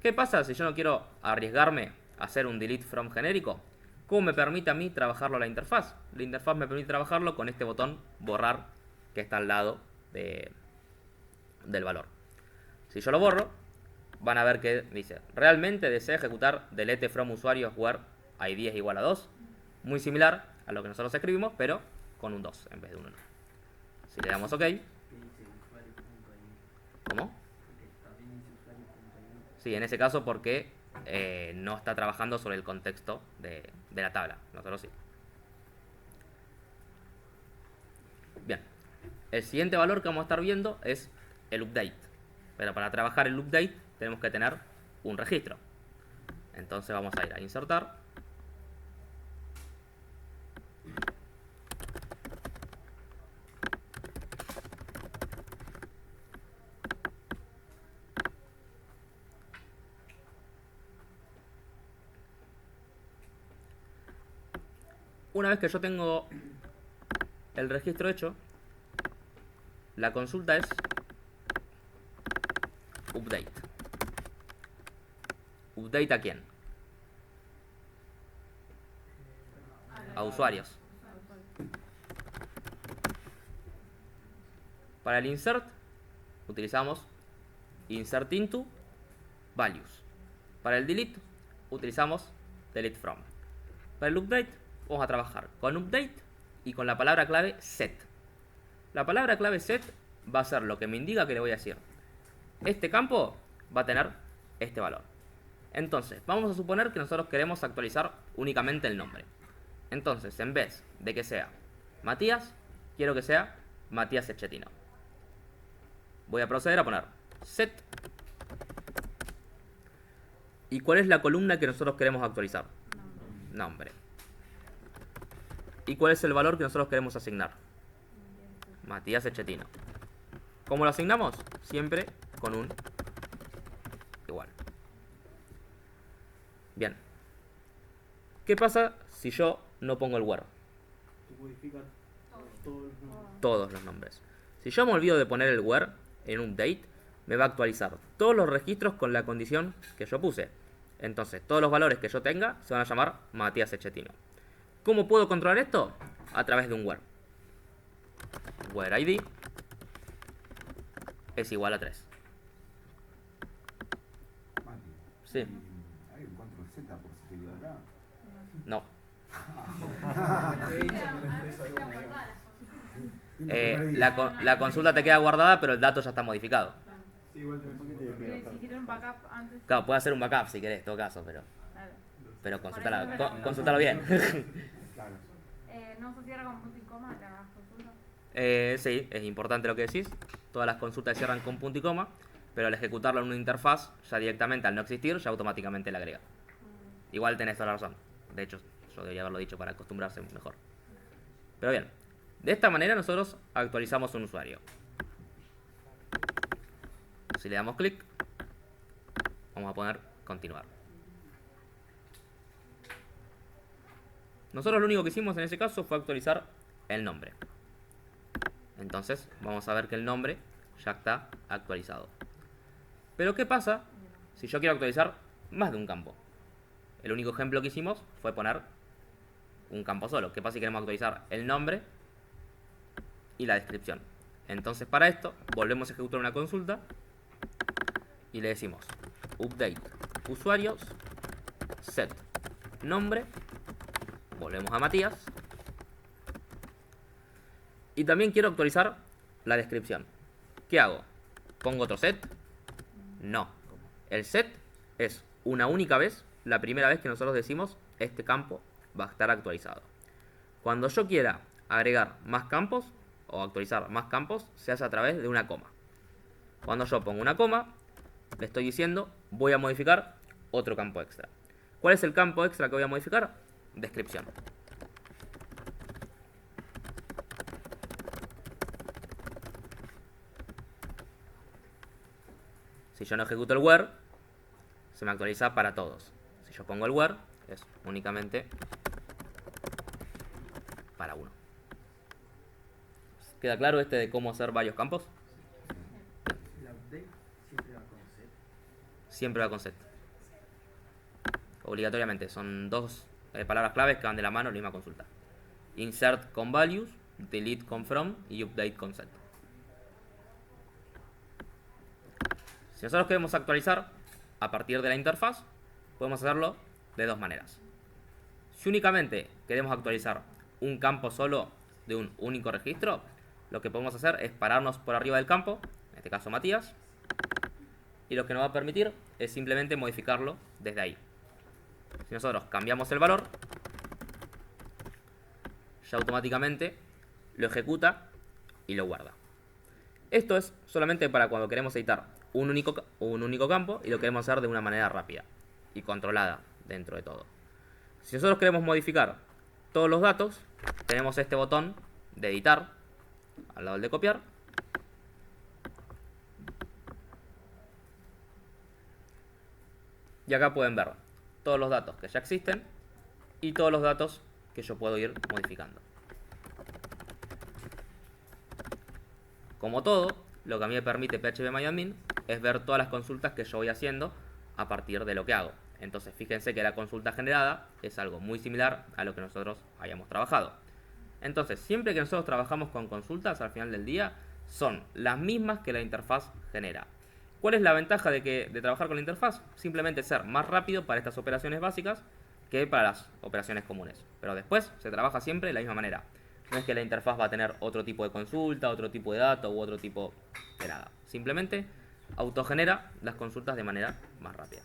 ¿Qué pasa si yo no quiero arriesgarme a hacer un delete from genérico? ¿Cómo me permite a mí trabajarlo la interfaz? La interfaz me permite trabajarlo con este botón borrar que está al lado del valor. Si yo lo borro, van a ver que dice realmente desea ejecutar delete from usuarios where id es igual a 2. Muy similar a lo que nosotros escribimos, pero con un 2 en vez de un 1. Si le damos OK. ¿Cómo? Sí, en ese caso porque no está trabajando sobre el contexto de la tabla. Nosotros sí. Bien. El siguiente valor que vamos a estar viendo es el update. Pero para trabajar el update tenemos que tener un registro. Entonces vamos a ir a insertar. Una vez que yo tengo el registro hecho, la consulta es update. ¿Update a quién? A usuarios. Para el insert utilizamos insert into values. Para el delete utilizamos delete from. Para el update vamos a trabajar con update y con la palabra clave set. La palabra clave set va a ser lo que me indica que le voy a decir. Este campo va a tener este valor. Entonces, vamos a suponer que nosotros queremos actualizar únicamente el nombre. Entonces, en vez de que sea Matías, quiero que sea Matías Schettino. Voy a proceder a poner set. ¿Y cuál es la columna que nosotros queremos actualizar? Nombre. ¿Y cuál es el valor que nosotros queremos asignar? Matías Schettino. ¿Cómo lo asignamos? Siempre con un igual. Bien. ¿Qué pasa si yo no pongo el where? Se modifican Todos los nombres. Si yo me olvido de poner el where en un date, me va a actualizar todos los registros con la condición que yo puse. Entonces, todos los valores que yo tenga se van a llamar Matías Schettino. ¿Cómo puedo controlar esto? A través de un where. Where id es igual a 3. Mati. Sí. Hay un control Z por si te equivocás. No. De La consulta te queda guardada, pero el dato ya está modificado. Sí, igual te Si quieren un backup antes. Claro, puede hacer un backup si querés, en todo caso, Claro. pero consultalo bien. Claro. No se cierra con punto y coma la consulta. Sí, es importante lo que decís. Todas las consultas se cierran con punto y coma, pero al ejecutarlo en una interfaz, ya directamente al no existir, ya automáticamente la agrega. Igual tenés toda la razón. De hecho, yo debería haberlo dicho para acostumbrarse mejor. Pero bien, de esta manera nosotros actualizamos un usuario. Si le damos clic, vamos a poner continuar. Nosotros lo único que hicimos en ese caso fue actualizar el nombre. Entonces vamos a ver que el nombre ya está actualizado. Pero ¿qué pasa si yo quiero actualizar más de un campo? El único ejemplo que hicimos fue poner un campo solo. ¿Qué pasa si queremos actualizar el nombre y la descripción? Entonces para esto volvemos a ejecutar una consulta y le decimos update usuarios set nombre, volvemos a Matías y también quiero actualizar la descripción. ¿Qué hago? ¿Pongo otro set? No. El set es una única vez, la primera vez que nosotros decimos este campo va a estar actualizado. Cuando yo quiera agregar más campos o actualizar más campos, se hace a través de una coma. Cuando yo pongo una coma, le estoy diciendo, voy a modificar otro campo extra. ¿Cuál es el campo extra que voy a modificar? Descripción. Si yo no ejecuto el where, se me actualiza para todos. Si yo pongo el where, es únicamente para uno. ¿Queda claro este de cómo hacer varios campos? La update siempre va con set. Siempre va con set. Obligatoriamente. Son dos palabras claves que van de la mano en la misma consulta. Insert con values, delete con from y update con set. Si nosotros queremos actualizar a partir de la interfaz, podemos hacerlo de dos maneras. Si únicamente queremos actualizar un campo solo de un único registro, lo que podemos hacer es pararnos por arriba del campo, en este caso Matías, y lo que nos va a permitir es simplemente modificarlo desde ahí. Si nosotros cambiamos el valor, ya automáticamente lo ejecuta y lo guarda. Esto es solamente para cuando queremos editar un único campo y lo queremos hacer de una manera rápida y controlada dentro de todo. Si nosotros queremos modificar todos los datos, tenemos este botón de editar al lado del de copiar. Y acá pueden ver todos los datos que ya existen y todos los datos que yo puedo ir modificando. Como todo, lo que a mí me permite PHPMyAdmin es ver todas las consultas que yo voy haciendo a partir de lo que hago. Entonces fíjense que la consulta generada es algo muy similar a lo que nosotros hayamos trabajado. Entonces, siempre que nosotros trabajamos con consultas al final del día, son las mismas que la interfaz genera. ¿Cuál es la ventaja de trabajar con la interfaz? Simplemente ser más rápido para estas operaciones básicas que para las operaciones comunes. Pero después se trabaja siempre de la misma manera. No es que la interfaz va a tener otro tipo de consulta, otro tipo de dato u otro tipo de nada. Simplemente autogenera las consultas de manera más rápida.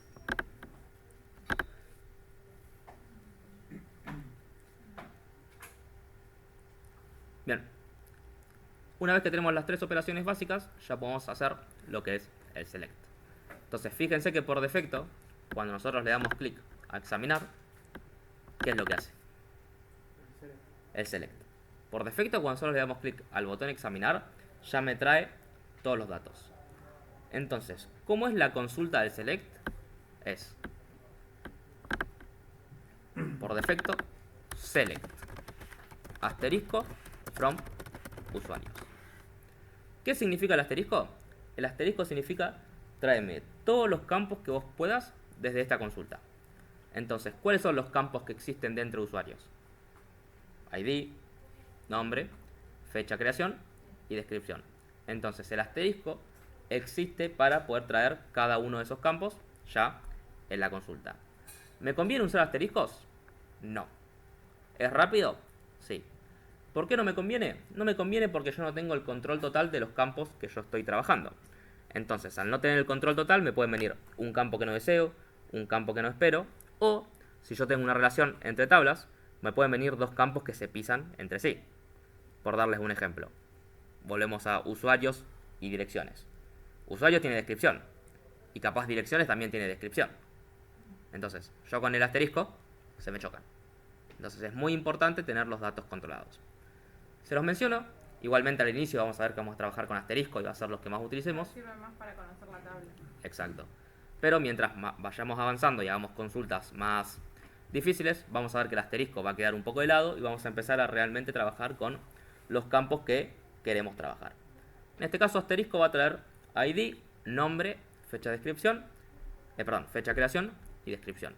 Bien, una vez que tenemos las tres operaciones básicas, ya podemos hacer lo que es el select. Entonces, fíjense que por defecto, cuando nosotros le damos clic a examinar, ¿qué es lo que hace? El select. Por defecto, cuando nosotros le damos clic al botón examinar, ya me trae todos los datos. Entonces, ¿cómo es la consulta del select? Es, por defecto, select asterisco from usuarios. ¿Qué significa el asterisco? El asterisco significa tráeme todos los campos que vos puedas desde esta consulta. Entonces, ¿cuáles son los campos que existen dentro de usuarios? ID, nombre, fecha de creación y descripción. Entonces, el asterisco existe para poder traer cada uno de esos campos ya en la consulta. ¿Me conviene usar asteriscos? No. ¿Es rápido? Sí. ¿Por qué no me conviene? No me conviene porque yo no tengo el control total de los campos que yo estoy trabajando. Entonces, al no tener el control total, me pueden venir un campo que no deseo, un campo que no espero, o, si yo tengo una relación entre tablas, me pueden venir dos campos que se pisan entre sí. Por darles un ejemplo. Volvemos a usuarios y direcciones. Usuarios tiene descripción, y capaz direcciones también tiene descripción. Entonces, yo con el asterisco, se me chocan. Entonces, es muy importante tener los datos controlados. Se los menciono. Igualmente al inicio vamos a ver que vamos a trabajar con asterisco y va a ser los que más utilicemos. Sirve más para conocer la tabla. Exacto. Pero mientras vayamos avanzando y hagamos consultas más difíciles, vamos a ver que el asterisco va a quedar un poco de lado y vamos a empezar a realmente trabajar con los campos que queremos trabajar. En este caso, asterisco va a traer ID, nombre, fecha de descripción, fecha de creación y descripción.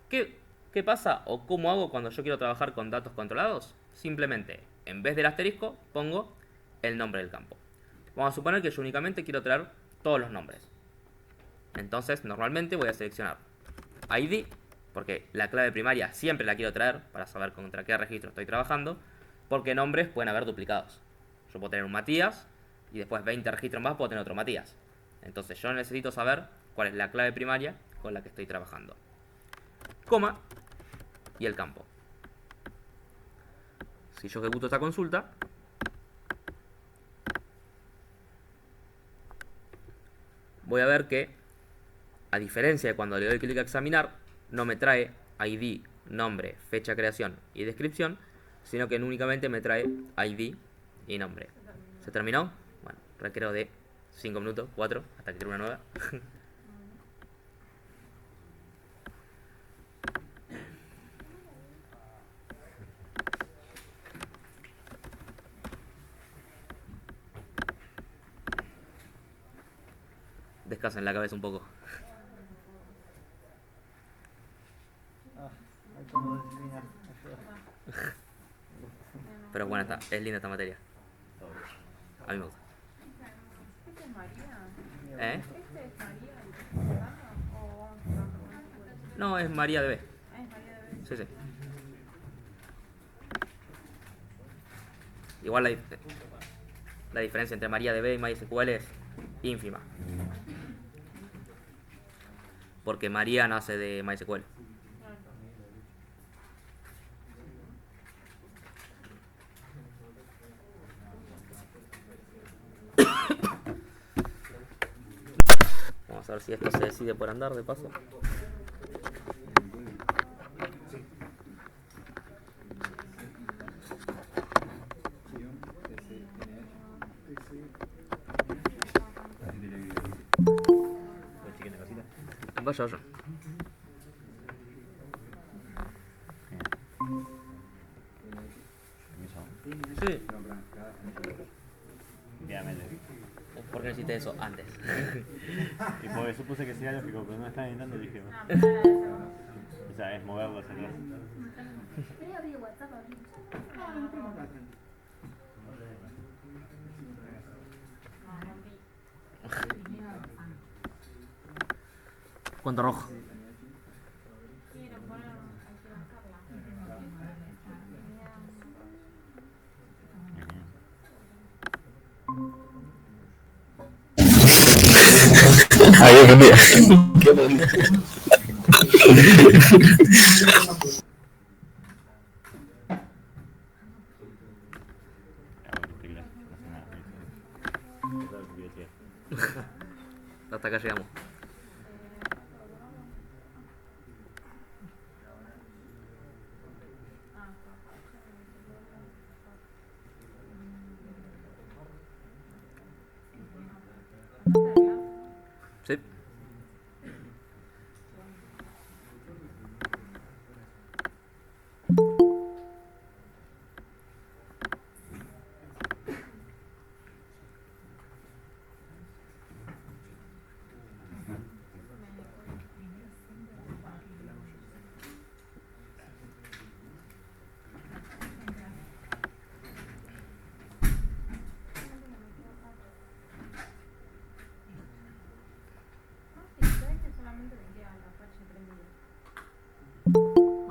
¿Qué pasa o cómo hago cuando yo quiero trabajar con datos controlados? Simplemente, en vez del asterisco, pongo el nombre del campo. Vamos a suponer que yo únicamente quiero traer todos los nombres. Entonces, normalmente voy a seleccionar ID, porque la clave primaria siempre la quiero traer para saber contra qué registro estoy trabajando, porque nombres pueden haber duplicados. Yo puedo tener un Matías y después 20 registros más puedo tener otro Matías. Entonces, yo necesito saber cuál es la clave primaria con la que estoy trabajando. Coma y el campo. Si yo ejecuto esta consulta, voy a ver que, a diferencia de cuando le doy clic a examinar, no me trae ID, nombre, fecha de creación y descripción, sino que únicamente me trae ID y nombre. ¿Se terminó? Bueno, recreo de 5 minutos, 4, hasta que cree una nueva. Descansen la cabeza un poco. Pero bueno, es linda esta materia. A mí me gusta. ¿Este es María? ¿Eh? ¿Este es María el que está hablando? ¿O vamos a hablar con el No, es María DB. Ah, es María de B. Sí, sí. Igual la diferencia entre María DB y MySQL es ínfima. Porque María nace de MySQL. Vamos a ver si esto se decide por andar de paso. Vaya, vaya. Sí. ¿Por qué necesité eso antes? Y porque supuse que sería lógico, pero no estaba editando y dije, Ah, pero era ese, ¿no? o sea, es moverlo hacia atrás. ¿Querés abrir WhatsApp? Cuento rojo. Quiero poner, hay que bajarla. Ahí aprendí. ¿Qué aprendí? Hasta acá llegamos. Sí.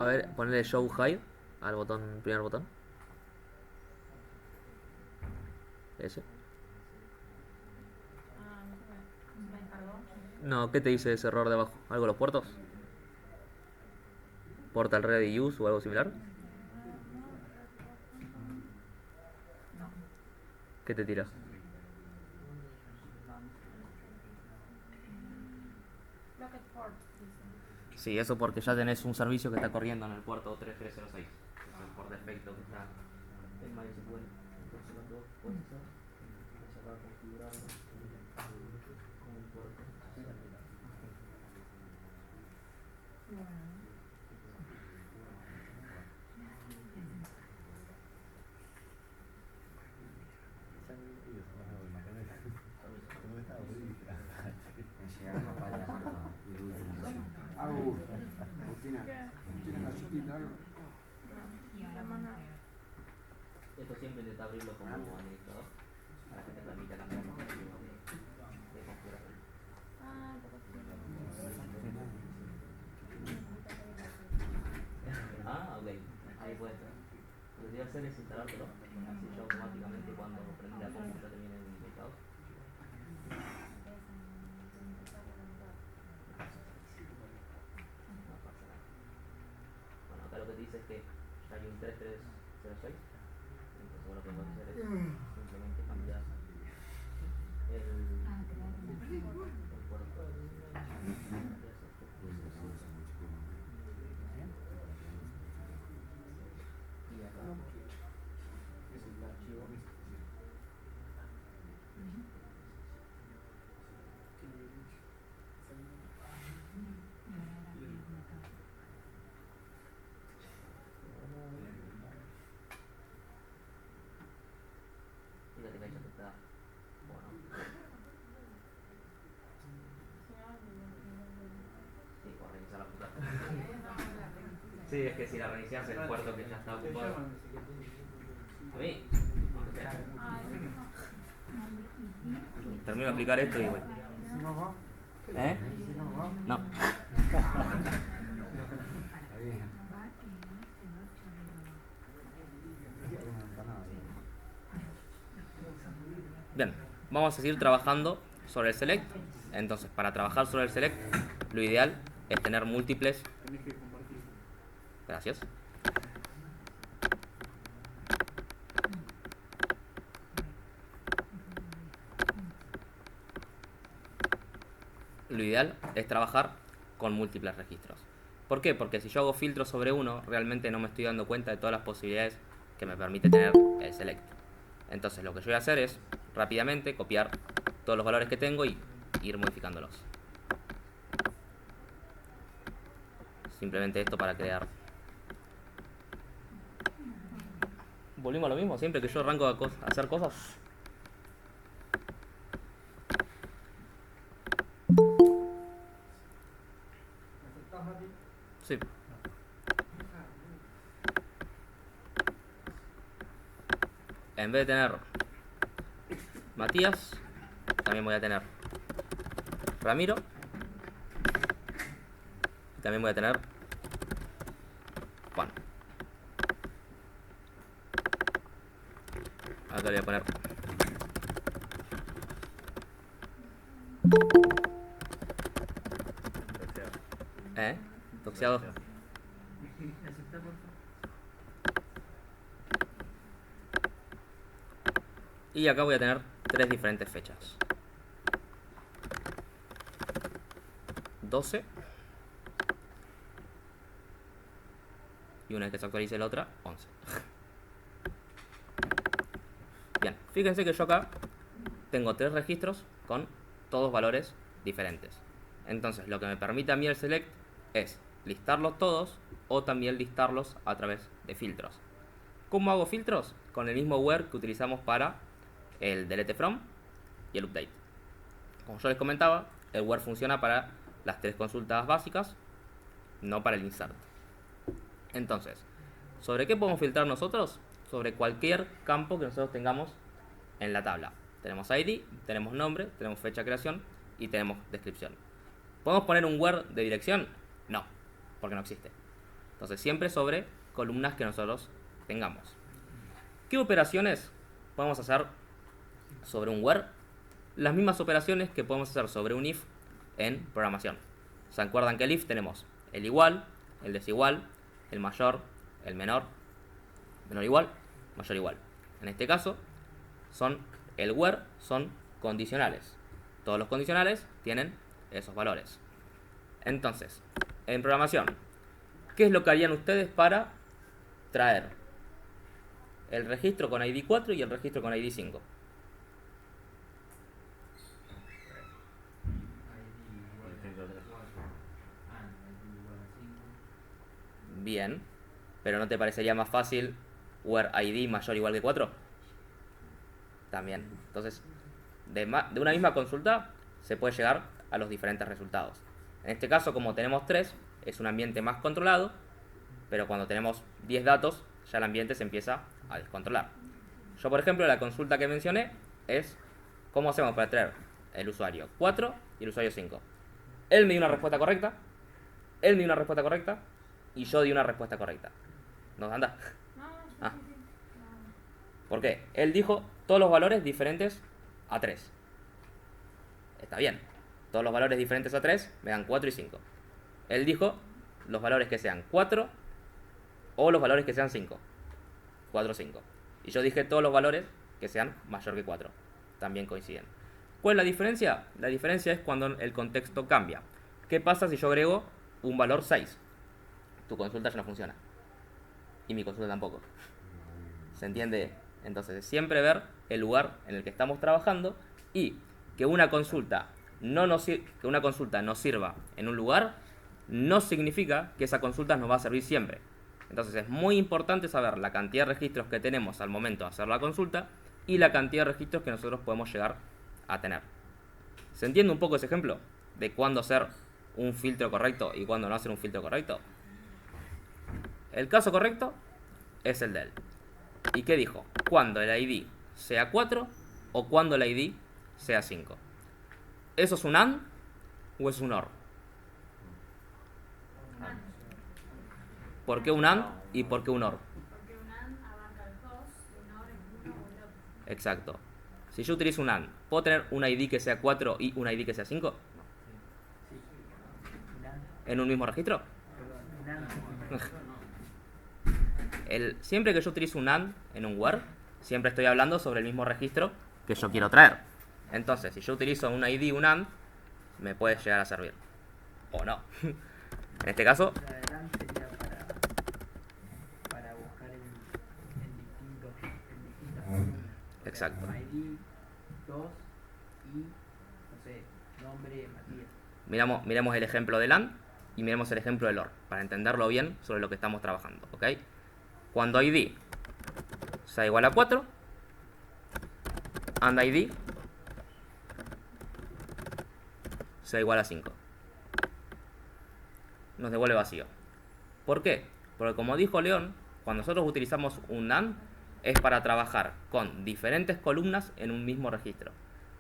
A ver, ponle Show Hide al botón, primer botón. Ese. No, ¿qué te dice ese error de abajo? ¿Algo de los puertos? ¿Portal Ready Use o algo similar? ¿Qué te tira? Locket port, dice. Sí, eso porque ya tenés un servicio que está corriendo en el puerto 3306. Es el por defecto que está en MySQL. Entonces lo que vos podés hacer es cerrar configurado con el puerto. Hago rutina galletita, algo. Esto siempre intenta abrirlo como administrador para que te permita cambiar los archivos de configuración. Ah, ok. Ahí puede ser. Lo que voy a hacer es instalártelo. Así ya automáticamente cuando prendí la compu ya te viene indicado. No pasa nada. Bueno, acá lo que te dice es que ya hay un 3306. Entonces lo que puedes hacer es simplemente cambiar el puerto Da. Bueno. Sí, por reiniciar la computadora. Sí, es que si la reinicias el puerto que ya está ocupado. A mí. Termino de aplicar esto y voy. Si no va, ¿Eh? si no va, No. está bien. Bien, vamos a seguir trabajando sobre el select. Entonces, para trabajar sobre el select, lo ideal es tener múltiples. Gracias. Lo ideal es trabajar con múltiples registros. ¿Por qué? Porque si yo hago filtros sobre uno, realmente no me estoy dando cuenta de todas las posibilidades que me permite tener el select. Entonces lo que yo voy a hacer es rápidamente copiar todos los valores que tengo y ir modificándolos. Simplemente esto para crear. Volvimos a lo mismo, siempre que yo arranco a hacer cosas. ¿Aceptás, Mati? Sí. En vez de tener Matías, también voy a tener Ramiro. Y también voy a tener Juan. Acá le voy a poner doxeado. ¿Aceptá, por favor? Y acá voy a tener 3 diferentes fechas. 12. Y una vez que se actualice la otra, 11. Bien, fíjense que yo acá tengo 3 registros con todos valores diferentes. Entonces lo que me permite a mí el select es listarlos todos o también listarlos a través de filtros. ¿Cómo hago filtros? Con el mismo where que utilizamos para el delete from y el update. Como yo les comentaba, el where funciona para las 3 consultas básicas, no para el insert. Entonces, ¿sobre qué podemos filtrar nosotros? Sobre cualquier campo que nosotros tengamos en la tabla. Tenemos ID, tenemos nombre, tenemos fecha de creación y tenemos descripción. ¿Podemos poner un where de dirección? No, porque no existe. Entonces, siempre sobre columnas que nosotros tengamos. ¿Qué operaciones podemos hacer sobre un where? Las mismas operaciones que podemos hacer sobre un if en programación. ¿Se acuerdan que el if tenemos el igual, el desigual, el mayor, el menor igual, mayor igual? En este caso, el where son condicionales. Todos los condicionales tienen esos valores. Entonces, en programación, ¿qué es lo que harían ustedes para traer el registro con ID 4 y el registro con ID 5? Bien, pero ¿no te parecería más fácil where ID mayor o igual que 4? También. Entonces, de una misma consulta se puede llegar a los diferentes resultados. En este caso, como tenemos 3, es un ambiente más controlado, pero cuando tenemos 10 datos, ya el ambiente se empieza a descontrolar. Yo, por ejemplo, la consulta que mencioné es ¿cómo hacemos para traer el usuario 4 y el usuario 5? Él me dio una respuesta correcta, él me dio una respuesta correcta, y yo di una respuesta correcta. ¿Nos anda? Ah. ¿Por qué? Él dijo todos los valores diferentes a 3. Está bien. Todos los valores diferentes a 3 me dan 4 y 5. Él dijo los valores que sean 4 o los valores que sean 5. 4 o 5. Y yo dije todos los valores que sean mayor que 4. También coinciden. ¿Cuál es la diferencia? La diferencia es cuando el contexto cambia. ¿Qué pasa si yo agrego un valor 6? Tu consulta ya no funciona. Y mi consulta tampoco. ¿Se entiende? Entonces, siempre ver el lugar en el que estamos trabajando y que una consulta no sirva en un lugar no significa que esa consulta nos va a servir siempre. Entonces, es muy importante saber la cantidad de registros que tenemos al momento de hacer la consulta y la cantidad de registros que nosotros podemos llegar a tener. ¿Se entiende un poco ese ejemplo? De cuándo hacer un filtro correcto y cuándo no hacer un filtro correcto. El caso correcto es el de él. ¿Y qué dijo? Cuando el ID sea 4 o cuando el ID sea 5. ¿Eso es un AND o es un OR? ¿Por qué un AND y por qué un OR? Porque un AND abarca el host y un OR es uno o el otro. Exacto. Si yo utilizo un AND, ¿puedo tener un ID que sea 4 y un ID que sea 5? ¿En un mismo registro? Siempre que yo utilizo un AND en un where, siempre estoy hablando sobre el mismo registro que yo quiero traer. Entonces, si yo utilizo un ID, un AND, me puede llegar a servir. O no. En este caso, La LAN sería para buscar en distintas columnas. Exacto. ID 2 y, no sé, nombre Matías. miremos el ejemplo del AND y miremos el ejemplo del OR, para entenderlo bien sobre lo que estamos trabajando, ¿ok? Cuando ID sea igual a 4, AND ID sea igual a 5. Nos devuelve vacío. ¿Por qué? Porque como dijo León, cuando nosotros utilizamos un AND es para trabajar con diferentes columnas en un mismo registro.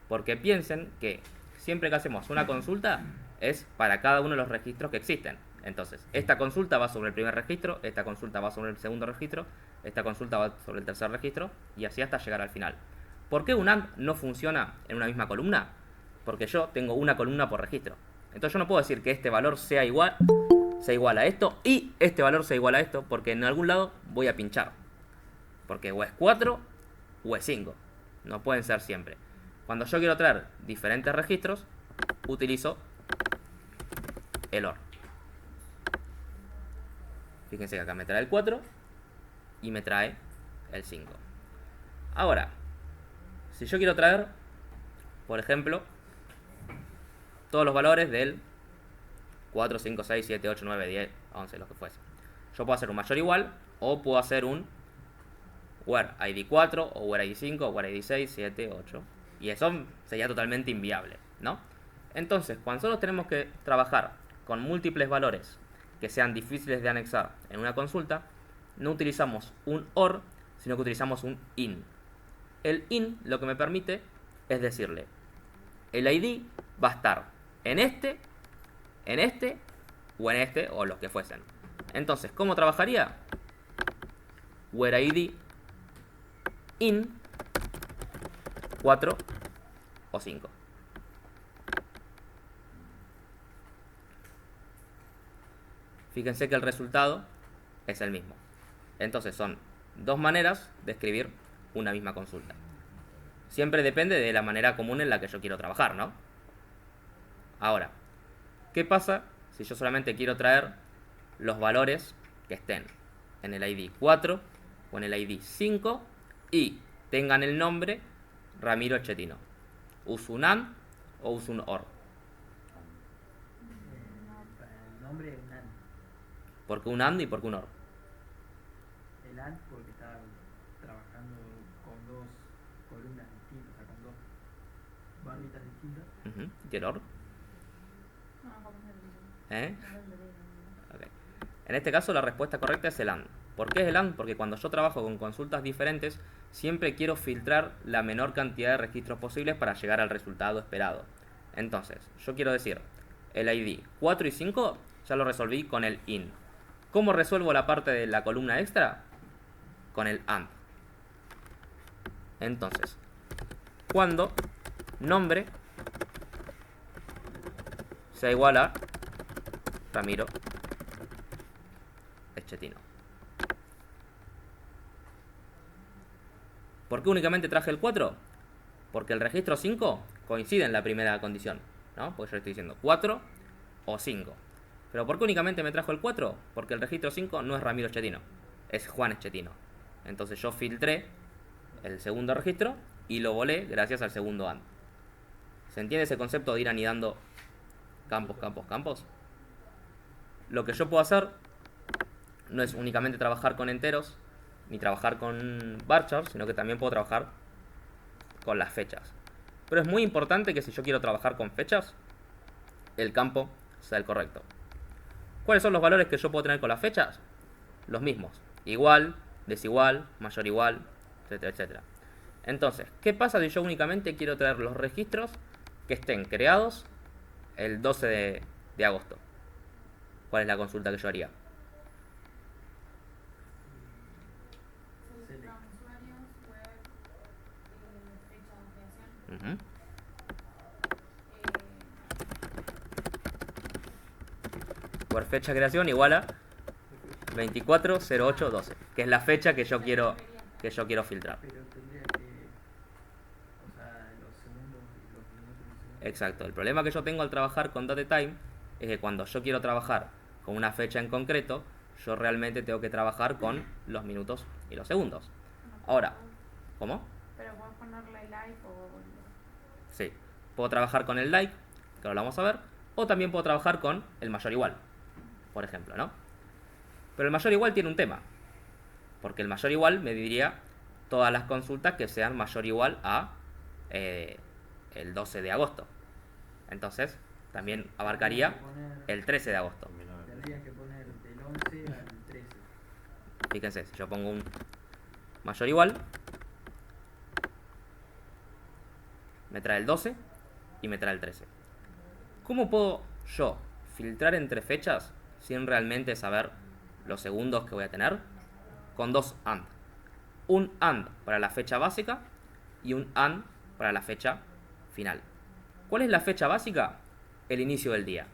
Porque piensen que siempre que hacemos una consulta es para cada uno de los registros que existen. Entonces, esta consulta va sobre el primer registro, esta consulta va sobre el segundo registro, esta consulta va sobre el tercer registro y así hasta llegar al final. ¿Por qué un AND no funciona en una misma columna? Porque yo tengo una columna por registro. Entonces yo no puedo decir que este valor sea igual a esto y este valor sea igual a esto, porque en algún lado voy a pinchar. Porque o es 4 o es 5. No pueden ser siempre. Cuando yo quiero traer diferentes registros, utilizo el OR. Fíjense que acá me trae el 4 y me trae el 5. Ahora, si yo quiero traer, por ejemplo, todos los valores del 4, 5, 6, 7, 8, 9, 10, 11, lo que fuese. Yo puedo hacer un mayor igual o puedo hacer un where ID 4 o where ID 5 o where ID 6, 7, 8. Y eso sería totalmente inviable, ¿no? Entonces, cuando nosotros tenemos que trabajar con múltiples valores que sean difíciles de anexar en una consulta, no utilizamos un OR, sino que utilizamos un IN. El IN lo que me permite es decirle, el ID va a estar en este o en este o los que fuesen. Entonces, ¿cómo trabajaría? Where ID in 4 o 5. Fíjense que el resultado es el mismo. Entonces son dos maneras de escribir una misma consulta. Siempre depende de la manera común en la que yo quiero trabajar, ¿no? Ahora, ¿qué pasa si yo solamente quiero traer los valores que estén en el ID 4 o en el ID 5 y tengan el nombre Ramiro Schettino? ¿Uso un AND o uso un OR? Para el nombre es un AND. ¿Por qué un AND y por qué un OR? El AND porque está trabajando con dos columnas distintas, o sea, con dos barritas distintas. ¿Y el OR? No, como se dice. ¿Eh? Ok. En este caso la respuesta correcta es el AND. ¿Por qué es el AND? Porque cuando yo trabajo con consultas diferentes, siempre quiero filtrar la menor cantidad de registros posibles para llegar al resultado esperado. Entonces, yo quiero decir, el ID 4 y 5 ya lo resolví con el IN. ¿Cómo resuelvo la parte de la columna extra? Con el AND. Entonces, cuando nombre sea igual a Ramiro Schettino. ¿Por qué únicamente traje el 4? Porque el registro 5 coincide en la primera condición, ¿no? Porque yo estoy diciendo 4 o 5. ¿Pero por qué únicamente me trajo el 4? Porque el registro 5 no es Ramiro Schettino, es Juan Schettino. Entonces yo filtré el segundo registro y lo volé gracias al segundo AND. ¿Se entiende ese concepto de ir anidando campos, campos, campos? Lo que yo puedo hacer no es únicamente trabajar con enteros ni trabajar con varchar, sino que también puedo trabajar con las fechas. Pero es muy importante que si yo quiero trabajar con fechas, el campo sea el correcto. ¿Cuáles son los valores que yo puedo tener con las fechas? Los mismos. Igual, desigual, mayor igual, etcétera, etcétera. Entonces, ¿qué pasa si yo únicamente quiero traer los registros que estén creados el 12 de agosto? ¿Cuál es la consulta que yo haría? Selección usuarios, web, fecha de creación. Ujú. Por fecha de creación igual a 240812, que es la fecha que yo quiero filtrar. Pero tendría que, o sea, los segundos y los minutos y segundos. Exacto. El problema que yo tengo al trabajar con DateTime es que cuando yo quiero trabajar con una fecha en concreto, yo realmente tengo que trabajar con los minutos y los segundos. Ahora, ¿cómo? Pero puedes ponerle like o... Sí. Puedo trabajar con el like, que ahora lo vamos a ver, o también puedo trabajar con el mayor igual, por ejemplo, ¿no? Pero el mayor igual tiene un tema, porque el mayor igual me diría todas las consultas que sean mayor o igual a el 12 de agosto. Entonces, también abarcaría el 13 de agosto. Tendrías que poner del 11 al 13. Fíjense, si yo pongo un mayor igual, me trae el 12 y me trae el 13. ¿Cómo puedo yo filtrar entre fechas sin realmente saber los segundos que voy a tener? Con dos AND. Un AND para la fecha básica y un AND para la fecha final. ¿Cuál es la fecha básica? El inicio del día.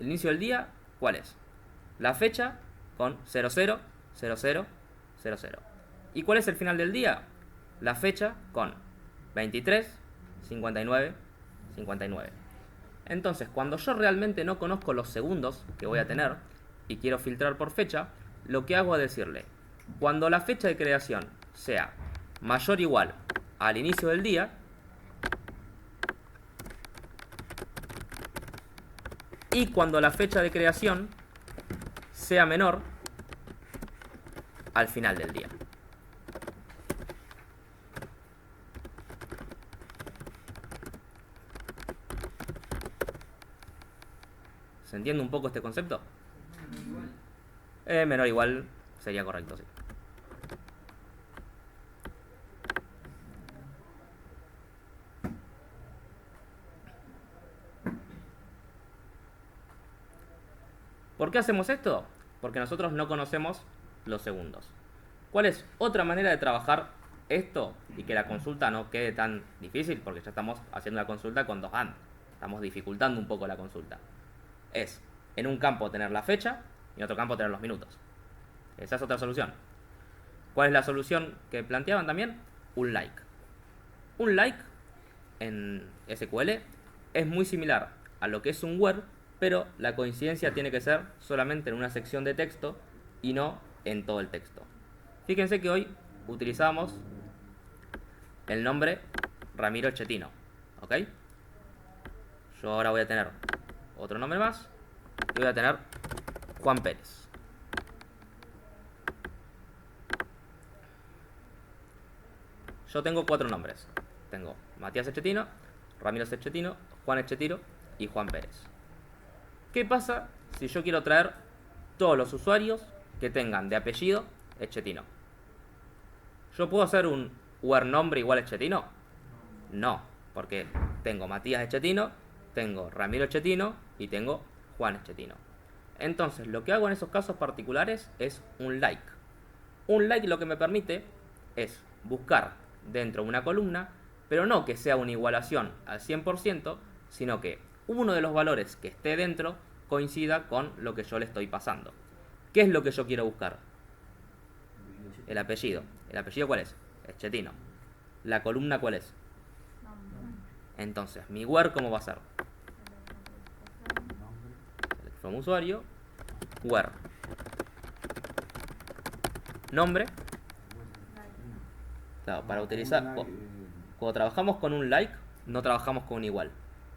¿El inicio del día cuál es? La fecha con 00, 00, 00. ¿Y cuál es el final del día? La fecha con 23, 59, 59. Entonces, cuando yo realmente no conozco los segundos que voy a tener y quiero filtrar por fecha, lo que hago es decirle, cuando la fecha de creación sea mayor o igual al inicio del día, y cuando la fecha de creación sea menor al final del día. ¿Se entiende un poco este concepto? Menor o igual sería correcto, sí. ¿Por qué hacemos esto? Porque nosotros no conocemos los segundos. ¿Cuál es otra manera de trabajar esto y que la consulta no quede tan difícil? Porque ya estamos haciendo la consulta con dos AND. Estamos dificultando un poco la consulta. Es en un campo tener la fecha y en otro campo tener los minutos. Esa es otra solución. ¿Cuál es la solución que planteaban también? Un like. Un like en SQL es muy similar a lo que es un where, pero la coincidencia tiene que ser solamente en una sección de texto y no en todo el texto. Fíjense que hoy utilizamos el nombre Ramiro Chetino, ¿ok? Yo ahora voy a tener otro nombre más y voy a tener Juan Pérez. Yo tengo 4 nombres. Tengo Matías Echetino, Ramiro Echetino, Juan Echetino y Juan Pérez. ¿Qué pasa si yo quiero traer todos los usuarios que tengan de apellido Echetino? ¿Yo puedo hacer un where nombre igual Echetino? No, porque tengo Matías Echetino, tengo Ramiro Echetino y tengo Juan Echetino. Entonces, lo que hago en esos casos particulares es un like. Un like lo que me permite es buscar dentro de una columna, pero no que sea una igualación al 100%, sino que uno de los valores que esté dentro coincida con lo que yo le estoy pasando. ¿Qué es lo que yo quiero buscar? El apellido. ¿El apellido cuál es? Echetino. ¿La columna cuál es? Entonces, mi where, ¿cómo va a ser? From usuario, where. Nombre. Claro, para utilizar... Cuando trabajamos con un like, no trabajamos con un igual.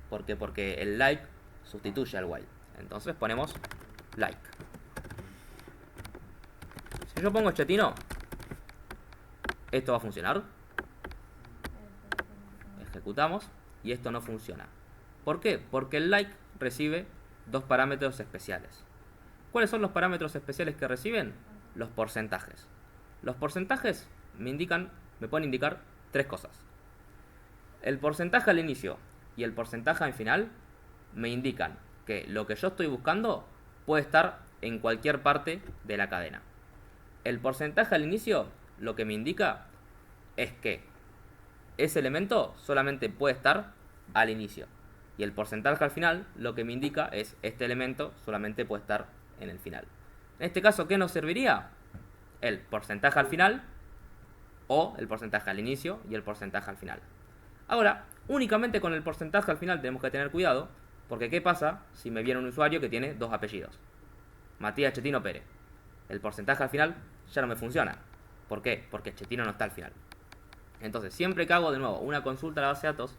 ¿Por qué? Porque el like sustituye al while. Entonces ponemos like. Si yo pongo Echetino, ¿esto va a funcionar? ejecutamos y esto no funciona. ¿Por qué? Porque el like recibe dos parámetros especiales. ¿Cuáles son los parámetros especiales que reciben? Los porcentajes. Los porcentajes me pueden indicar tres cosas. El porcentaje al inicio y el porcentaje al final me indican que lo que yo estoy buscando puede estar en cualquier parte de la cadena. El porcentaje al inicio lo que me indica es que ese elemento solamente puede estar al inicio. Y el porcentaje al final lo que me indica es este elemento solamente puede estar en el final. En este caso, ¿qué nos serviría? El porcentaje al final o el porcentaje al inicio y el porcentaje al final. Ahora, únicamente con el porcentaje al final tenemos que tener cuidado, porque ¿qué pasa si me viene un usuario que tiene dos apellidos? Matías Chetino Pérez. El porcentaje al final ya no me funciona. ¿Por qué? Porque Chetino no está al final. Entonces, siempre que hago de nuevo una consulta a la base de datos,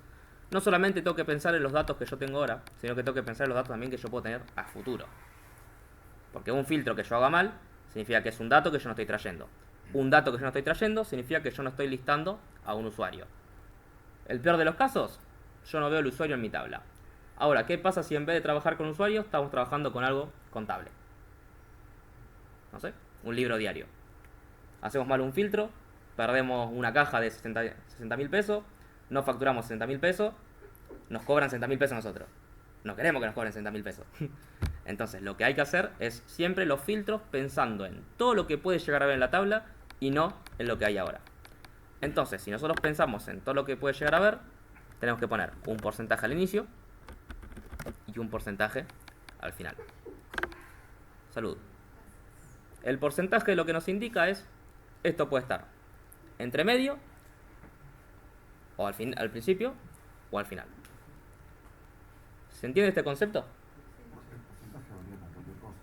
no solamente tengo que pensar en los datos que yo tengo ahora, sino que tengo que pensar en los datos también que yo puedo tener a futuro. Porque un filtro que yo haga mal significa que es un dato que yo no estoy trayendo. Un dato que yo no estoy trayendo significa que yo no estoy listando a un usuario. El peor de los casos, yo no veo el usuario en mi tabla. Ahora, ¿qué pasa si en vez de trabajar con usuarios estamos trabajando con algo contable? No sé, un libro diario. Hacemos mal un filtro, perdemos una caja de 60.000 pesos, no facturamos 60.000 pesos, nos cobran 60.000 pesos nosotros. No queremos que nos cobren 60.000 pesos. Entonces, lo que hay que hacer es siempre los filtros pensando en todo lo que puede llegar a ver en la tabla y no en lo que hay ahora. Entonces, si nosotros pensamos en todo lo que puede llegar a ver, tenemos que poner un porcentaje al inicio y un porcentaje al final. Salud. El porcentaje lo que nos indica es, esto puede estar entre medio, o al principio, o al final. ¿Se entiende este concepto? El porcentaje varía con cualquier cosa.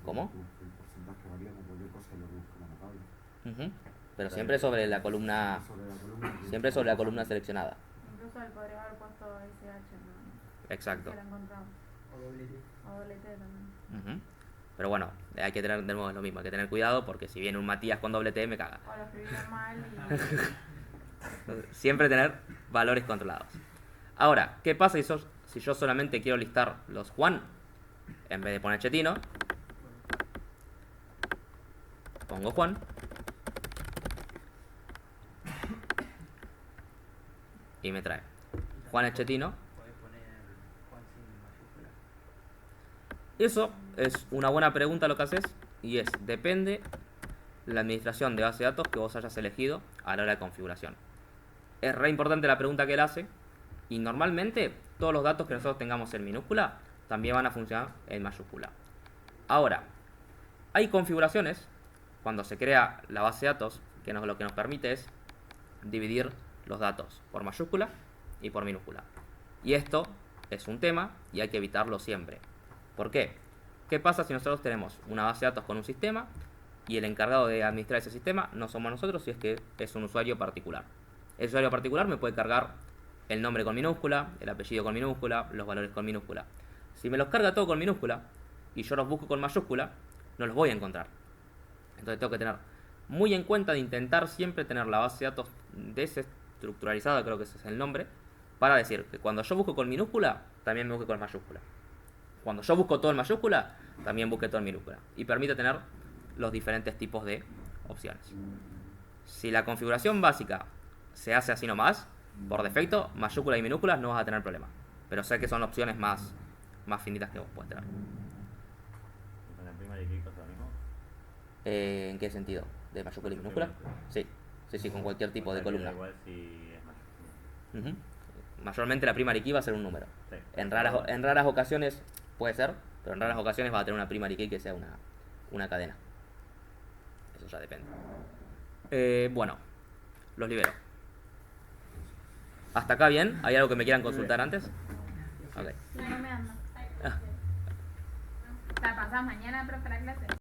¿Cómo? El porcentaje varía con cualquier cosa de lo que busca en la tabla. Pero siempre sobre la columna, Sobre la columna que- siempre sobre la columna seleccionada. Incluso él podría haber puesto SH, ¿no? Exacto. Que lo encontramos. O doble T. O doble T también. Ujú. Pero bueno, hay que tener de nuevo lo mismo, hay que tener cuidado porque si viene un Matías con doble T me caga. O lo escribieron mal y... Entonces, siempre tener valores controlados. Ahora, ¿qué pasa si yo solamente quiero listar los Juan? En vez de poner Chetino, pongo Juan. Y me trae Juan es Chetino. Podés poner Juan sin mayúscula. Eso es una buena pregunta lo que haces. Y es, depende la administración de base de datos que vos hayas elegido a la hora de configuración. Es re importante la pregunta que él hace. Y normalmente todos los datos que nosotros tengamos en minúscula también van a funcionar en mayúscula. Ahora, hay configuraciones cuando se crea la base de datos que lo que nos permite es dividir los datos por mayúscula y por minúscula. Y esto es un tema y hay que evitarlo siempre. ¿Por qué? ¿Qué pasa si nosotros tenemos una base de datos con un sistema y el encargado de administrar ese sistema no somos nosotros, si es que es un usuario particular? El usuario particular me puede cargar el nombre con minúscula, el apellido con minúscula, los valores con minúscula. Si me los carga todo con minúscula y yo los busco con mayúscula, no los voy a encontrar. Entonces tengo que tener muy en cuenta de intentar siempre tener la base de datos desestructuralizada, creo que ese es el nombre, para decir que cuando yo busco con minúscula, también me busque con mayúscula. Cuando yo busco todo en mayúscula, también busque todo en minúscula. Y permite tener los diferentes tipos de opciones. Si la configuración básica se hace así nomás, por defecto, mayúscula y minúsculas no vas a tener problema. Pero sé que son opciones más finitas que vos puedes tener. ¿Y con la prima y qué pasa lo mismo? ¿En qué sentido? ¿De mayúscula y minúscula? Sí, con cualquier tipo de O sea, que da columna. igual si es mayúscula. Mayormente la primary key va a ser un número. Sí. En raras ocasiones puede ser, pero en raras ocasiones va a tener una primary key que sea una cadena. Eso ya depende. Bueno, los libero. ¿Hasta acá bien? ¿Hay algo que me quieran consultar antes? Ok. No, no me anda. Ah. La pasás mañana, pero para la clase.